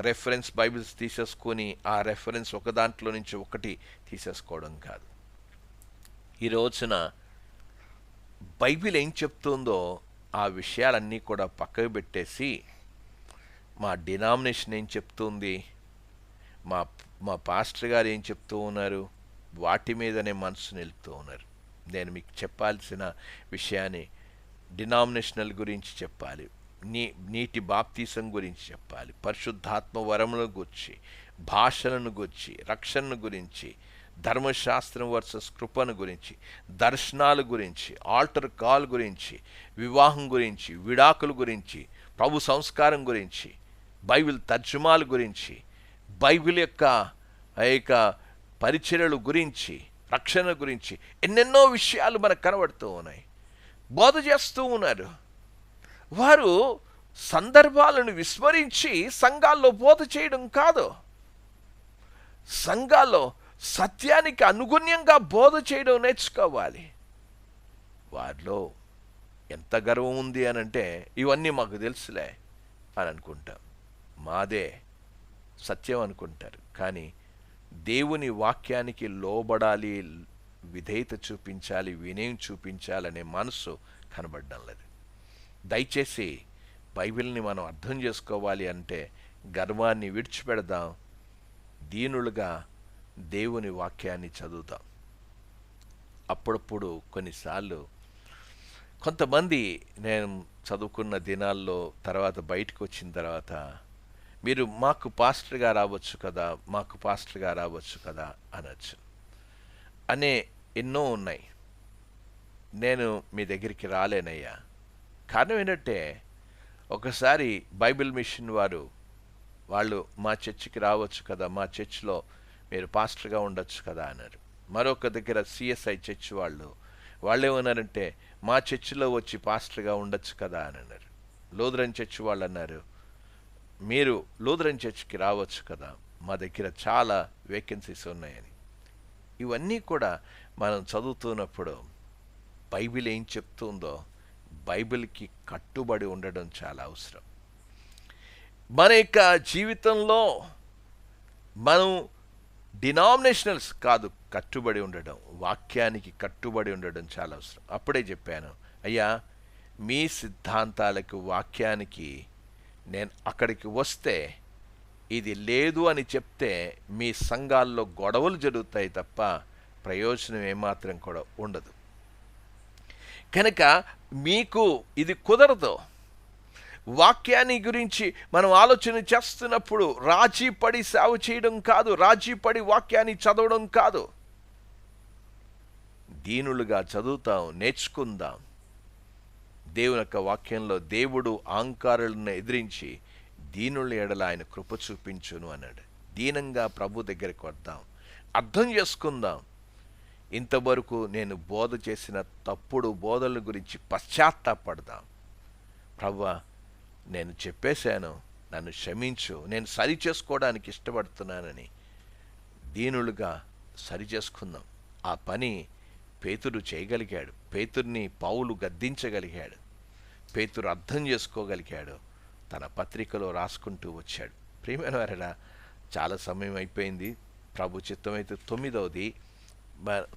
రెఫరెన్స్ బైబిల్స్ తీసేసుకొని ఆ రెఫరెన్స్ ఒక దాంట్లో నుంచి ఒకటి తీసేసుకోవడం కాదు. ఈ రోజున బైబిల్ ఏం చెప్తుందో ఆ విషయాలన్నీ కూడా పక్కకు పెట్టేసి, మా డినామినేషన్ ఏం చెప్తుంది, మా పాస్టర్ గారు ఏం చెప్తూ ఉన్నారు, వాటి మీదనే మనసు నిలుపుతూ ఉన్నారు. నేను మీకు చెప్పాల్సిన విషయాన్ని డినామినేషనల్ గురించి చెప్పాలి, నీటి బాప్తీసం గురించి చెప్పాలి, పరిశుద్ధాత్మ వరములను గురించి, భాషలను గురించి, రక్షణను గురించి, ధర్మశాస్త్రం వర్సెస్ కృపను గురించి, దర్శనాల గురించి, ఆల్టర్ కాల్ గురించి, వివాహం గురించి, విడాకుల గురించి, ప్రభు సంస్కారం గురించి, బైబిల్ తర్జుమాల గురించి, బైబిల్ యొక్క పరిచర్యల గురించి, రక్షణ గురించి ఎన్నెన్నో విషయాలు మనకు కనబడుతూ ఉన్నాయి. బోధ చేస్తూ ఉన్నారు. వారు సందర్భాలను విస్మరించి సంఘాల్లో బోధ చేయడం కాదు, సంఘాల్లో సత్యానికి అనుగుణ్యంగా బోధ చేయడం నేర్చుకోవాలి. వారిలో ఎంత గర్వం ఉంది అనంటే, ఇవన్నీ మాకు తెలుసులే అని అనుకుంటాం, మాదే సత్యం అనుకుంటారు. కానీ దేవుని వాక్యానికి లోబడాలి, విధేయత చూపించాలి, వినయం చూపించాలనే మనసు కనబడడం లేదు. దయచేసి బైబిల్ని మనం అర్థం చేసుకోవాలి అంటే గర్వాన్ని విడిచిపెడదాం, దీనులుగా దేవుని వాక్యాన్ని చదువుతాం. అప్పుడప్పుడు కొన్నిసార్లు కొంతమంది, నేను చదువుకున్న దినాల్లో తర్వాత బయటకు వచ్చిన తర్వాత, మీరు మాకు పాస్టర్గా రావచ్చు కదా, మాకు పాస్టర్గా రావచ్చు కదా అనొచ్చు అనే ఎన్నో ఉన్నాయి. నేను మీ దగ్గరికి రాలేనయ్యా. కారణం ఏంటంటే, ఒకసారి బైబిల్ మిషన్ వాళ్ళు మా చర్చికి రావచ్చు కదా, మా చర్చిలో మీరు పాస్టర్గా ఉండొచ్చు కదా అన్నారు. మరొక దగ్గర సిఎస్ఐ చర్చ్ వాళ్ళు ఏమన్నారంటే, మా చర్చిలో వచ్చి పాస్టర్గా ఉండొచ్చు కదా అని అన్నారు. లూథరన్ చర్చ్ వాళ్ళు అన్నారు, మీరు లూథరన్ చర్చ్కి రావచ్చు కదా, మా దగ్గర చాలా వేకెన్సీస్ ఉన్నాయని. ఇవన్నీ కూడా మనం చదువుతున్నప్పుడు బైబిల్ ఏం చెప్తుందో బైబిల్కి కట్టుబడి ఉండడం చాలా అవసరం. మన యొక్క జీవితంలో మనం డినామినేషనల్స్ కాదు, కట్టుబడి ఉండడం, వాక్యానికి కట్టుబడి ఉండడం చాలా అవసరం. అప్పుడే చెప్పాను, అయ్యా మీ సిద్ధాంతాలకు, వాక్యానికి నేను అక్కడికి వస్తే ఇది లేదు అని చెప్తే మీ సంఘాల్లో గొడవలు జరుగుతాయి తప్ప ప్రయోజనం ఏమాత్రం కూడా ఉండదు. కనుక మీకు ఇది కుదరదు. వాక్యాన్ని గురించి మనం ఆలోచన చేస్తున్నప్పుడు రాజీ పడి సేవ చేయడం కాదు, రాజీ పడి వాక్యాన్ని చదవడం కాదు. దీనులుగా చదువుతాం, నేర్చుకుందాం. దేవుని యొక్క వాక్యంలో దేవుడు అహంకారులను ఎదిరించి దీనుల ఎడల ఆయన కృప చూపించును అన్నాడు. దీనంగా ప్రభు దగ్గరికి వద్దాం, అర్థం చేసుకుందాం. ఇంతవరకు నేను బోధ చేసిన తప్పుడు బోధల గురించి పశ్చాత్తాపడదాం. ప్రభువా, నేను చెప్పేశాను, నన్ను క్షమించు, నేను సరి చేసుకోవడానికి ఇష్టపడుతున్నానని దీనులుగా సరి చేసుకుందాం. ఆ పని పేతురు చేయగలిగాడు. పేతుర్ని పౌలు గద్దించగలిగాడు. పేతురు అర్థం చేసుకోగలిగాడు. తన పత్రికలో రాసుకుంటూ వచ్చాడు. ప్రియమైన వారడా, చాలా సమయం అయిపోయింది. ప్రభు చిత్తమైతే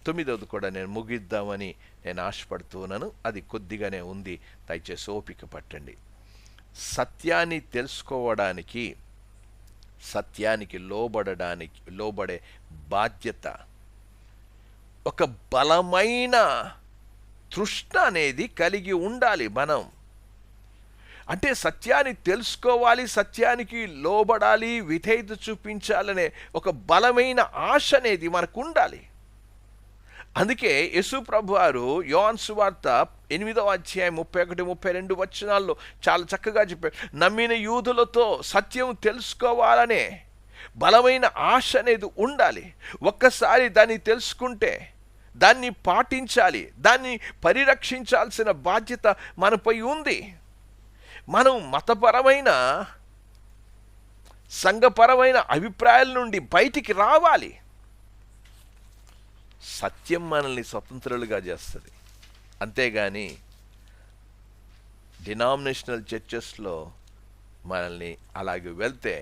తొమ్మిదవది కూడా నేను ముగిద్దామని నేను ఆశపడుతూ ఉన్నాను. అది కొద్దిగానే ఉంది, దయచేసి ఓపిక పట్టండి. సత్యాన్ని తెలుసుకోవడానికి, సత్యానికి లోబడే బాధ్యత, ఒక బలమైన తృష్ణ అనేది కలిగి ఉండాలి మనం. అంటే సత్యాన్ని తెలుసుకోవాలి, సత్యానికి లోబడాలి, విధేయత చూపించాలనే ఒక బలమైన ఆశ అనేది మనకు ఉండాలి. అందుకే యేసు ప్రభువారు యోహాను సువార్త 8వ అధ్యాయం 31-32 వచనాల్లో చాలా చక్కగా చెప్పారు. నమ్మిన యూదులతో సత్యం తెలుసుకోవాలనే బలమైన ఆశ అనేది ఉండాలి. ఒక్కసారి దాన్ని తెలుసుకుంటే దాన్ని పాటించాలి, దాన్ని పరిరక్షించాల్సిన బాధ్యత మనపై ఉంది. మనం మతపరమైన, సంఘపరమైన అభిప్రాయాల నుండి బయటికి రావాలి. సత్యం మనల్ని స్వతంత్రులుగా చేస్తుంది. అంతేగాని డినామినేషనల్ చర్చెస్లో మనల్ని అలాగే వెళ్తే,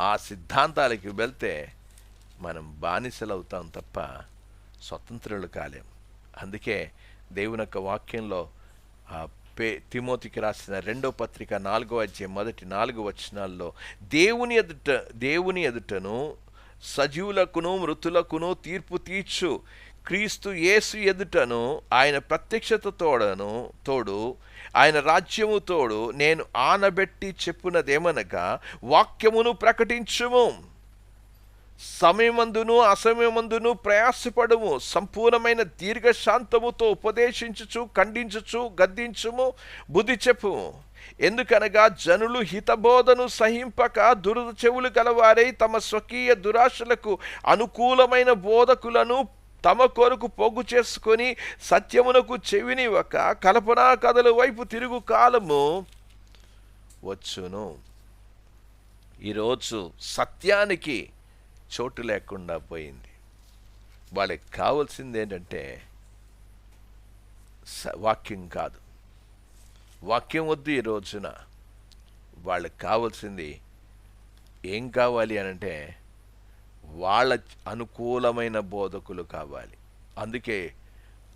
ఆ సిద్ధాంతాలకి వెళ్తే మనం బానిసలు అవుతాం తప్ప స్వతంత్రులు కాలేం. అందుకే దేవుని యొక్క వాక్యంలో తిమోతికి రాసిన 2వ పత్రిక 4వ అధ్యాయం 1-4 వచనాల్లో దేవుని ఎదుటను సజీవులకును మృతులకును తీర్పు తీర్చు క్రీస్తు యేసు ఎదుటను ఆయన ప్రత్యక్షత తోడు ఆయన రాజ్యము తోడు నేను ఆనబెట్టి చెప్పునదేమనగా వాక్యమును ప్రకటించుము, సమయమందును అసమయమందును ప్రయాసపడము, సంపూర్ణమైన దీర్ఘశాంతముతో ఉపదేశించుచు ఖండించుచు గద్దించుము, బుద్ధి చెప్పుము. ఎందుకనగా జనులు హితబోధను సహింపక దురద చెవులు గలవారై తమ స్వకీయ దురాశలకు అనుకూలమైన బోధకులను తమ కొరకు పోగు చేసుకొని సత్యమునకు చెవినివ్వక కల్పనా కథల వైపు తిరుగు కాలము వచ్చును. ఈరోజు సత్యానికి చోటు లేకుండా పోయింది. వాళ్ళకి కావాల్సింది ఏంటంటే వాక్యం కాదు, వాక్యం వద్దు. ఈ రోజున వాళ్ళకి కావాల్సింది ఏం కావాలి అనంటే వాళ్ళ అనుకూలమైన బోధకులు కావాలి. అందుకే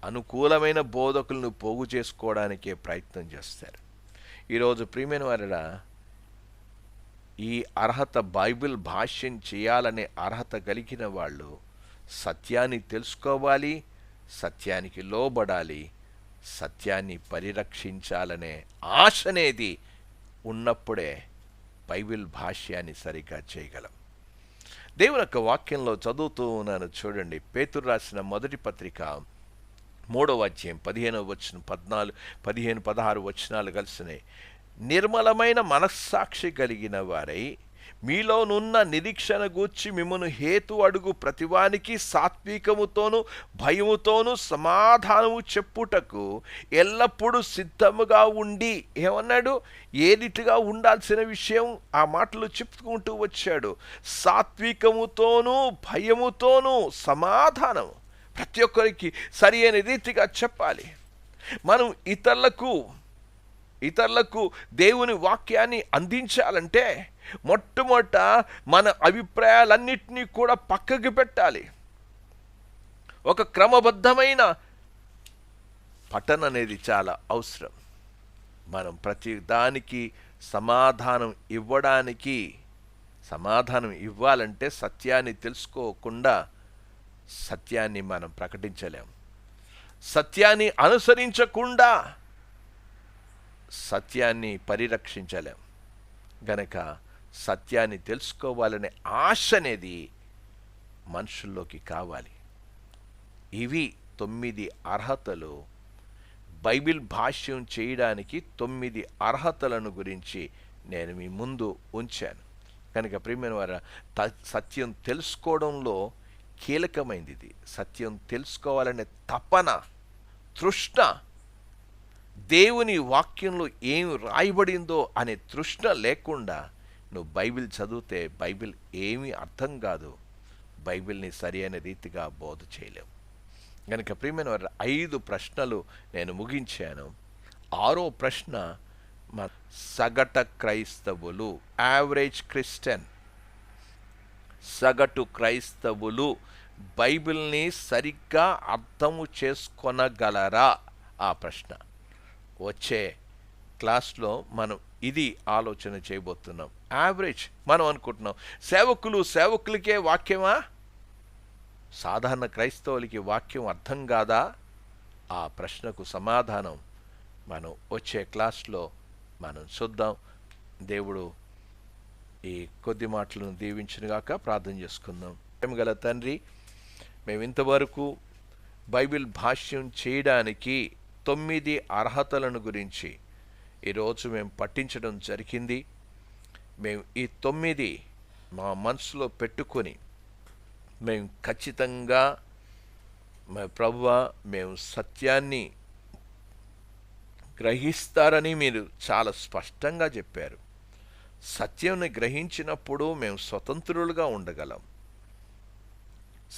అనుకూలమైన బోధకులను పోగు చేసుకోవడానికే ప్రయత్నం చేస్తారు. ఈరోజు ప్రియమైన వారడా, ఈ అర్హత, బైబిల్ భాష్యం చేయాలనే అర్హత కలిగిన వాళ్ళు సత్యాన్ని తెలుసుకోవాలి, సత్యానికి లోబడాలి, సత్యాన్ని పరిరక్షించాలనే ఆశ అనేది ఉన్నప్పుడే బైబిల్ భాష్యాన్ని సరిగ్గా చేయగలం. దేవుని యొక్క వాక్యంలో చదువుతూ ఉన్నాను చూడండి. పేతురు రాసిన మొదటి పత్రిక 3వ అధ్యాయం 15-16 వచనాలు కలిసినాయి. నిర్మలమైన మనస్సాక్షి కలిగిన వారై మీలోనున్న నిరీక్షణ గూర్చి మిమ్మను హేతు అడుగు ప్రతివానికి సాత్వికముతోనూ భయముతోనూ సమాధానము చెప్పుటకు ఎల్లప్పుడూ సిద్ధముగా ఉండి, ఏమన్నాడు? ఏ రీతిగా ఉండాల్సిన విషయం ఆ మాటలు చెప్పుకుంటూ వచ్చాడు. సాత్వికముతోనూ భయముతోనూ సమాధానం. ప్రతి ఒక్కరికి సరి అయిన రీతిగా చెప్పాలి. మనం ఇతరులకు దేవుని వాక్యాన్ని అందించాలంటే మొట్టమొదట మన అభిప్రాయాలన్నింటినీ కూడా పక్కకి పెట్టాలి. ఒక క్రమబద్ధమైన పఠన అనేది చాలా అవసరం. మనం ప్రతి దానికి సమాధానం ఇవ్వడానికి సమాధానం ఇవ్వాలంటే సత్యాన్ని తెలుసుకోకుండా సత్యాన్ని మనం ప్రకటించలేం. సత్యాన్ని అనుసరించకుండా సత్యాన్ని పరిరక్షించలేం. గనక సత్యాన్ని తెలుసుకోవాలనే ఆశ అనేది మనుషుల్లోకి కావాలి. ఇవి 9 అర్హతలు. బైబిల్ భాష్యం చేయడానికి 9 అర్హతలను గురించి నేను మీ ముందు ఉంచాను. కనుక ప్రియమైన వారా, సత్యం తెలుసుకోవడంలో కీలకమైంది ఇది. సత్యం తెలుసుకోవాలనే తపన, తృష్ణ, దేవుని వాక్యంలో ఏం రాయబడిందో అనే తృష్ణ లేకుండా నువ్వు బైబిల్ చదివితే బైబిల్ ఏమీ అర్థం కాదు. బైబిల్ని సరి అయిన రీతిగా బోధ చేయలేవు. కనుక ప్రియమైన వారు, 5 ప్రశ్నలు నేను ముగించాను. 6వ ప్రశ్న, సగటు క్రైస్తవులు, యావరేజ్ క్రిస్టియన్, సగటు క్రైస్తవులు బైబిల్ని సరిగ్గా అర్థము చేసుకొనగలరా? ఆ ప్రశ్న వచ్చే క్లాస్లో మనం ఇది ఆలోచన చేయబోతున్నాం. యావరేజ్ మనం అనుకుంటున్నాం సేవకులకే వాక్యమా? సాధారణ క్రైస్తవులకి వాక్యం అర్థం కాదా? ఆ ప్రశ్నకు సమాధానం మనం వచ్చే క్లాస్లో మనం చూద్దాం. దేవుడు ఈ కొద్ది మాటలను దీవించునుగాక. ప్రార్థన చేసుకుందాం. ప్రేమగల తండ్రి, మేము ఇంతవరకు బైబిల్ భాష్యం చేయడానికి 9 అర్హతలను గురించి ఈరోజు మేము పఠించడం జరిగింది. మేము ఈ 9 మా మనసులో పెట్టుకొని మేము ఖచ్చితంగా ప్రభువా మేము సత్యాన్ని గ్రహిస్తారని మీరు చాలా స్పష్టంగా చెప్పారు. సత్యాన్ని గ్రహించినప్పుడు మేము స్వతంత్రులుగా ఉండగలం.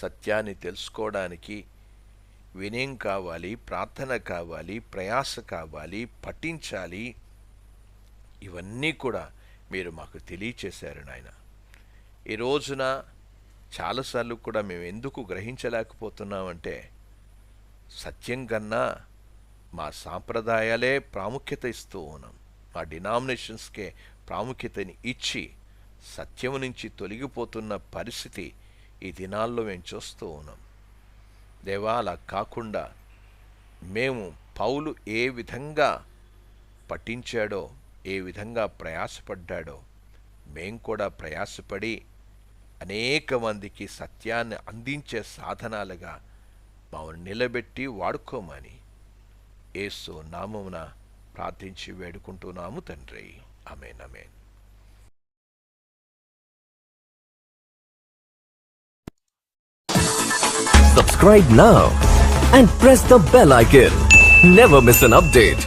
సత్యాన్ని తెలుసుకోవడానికి వినయం కావాలి, ప్రార్థన కావాలి, ప్రయాస కావాలి, పఠించాలి. ఇవన్నీ కూడా మీరు మాకు తెలియచేశారు నాయన. ఈ రోజున చాలాసార్లు కూడా మేము ఎందుకు గ్రహించలేకపోతున్నామంటే సత్యం కన్నా మా సాంప్రదాయాలే ప్రాముఖ్యత ఇస్తూ ఉన్నాం. మా డినామినేషన్స్కే ప్రాముఖ్యతని ఇచ్చి సత్యము నుంచి తొలగిపోతున్న పరిస్థితి ఈ దినాల్లో మేము చూస్తూ ఉన్నాం. దేవా, అలా కాకుండా మేము పౌలు ఏ విధంగా పఠించాడో, ఏ విధంగా ప్రయాసపడ్డాడో మేము కూడా ప్రయాసపడి అనేక మందికి సత్యాన్ని అందించే సాధనాలుగా మమ్మల్ని నిలబెట్టి వాడుకోమని యేసు నామమున ప్రార్థించి వేడుకుంటున్నాము తండ్రి. ఆమేన్, ఆమేన్. Subscribe now and press the bell icon. Never miss an update.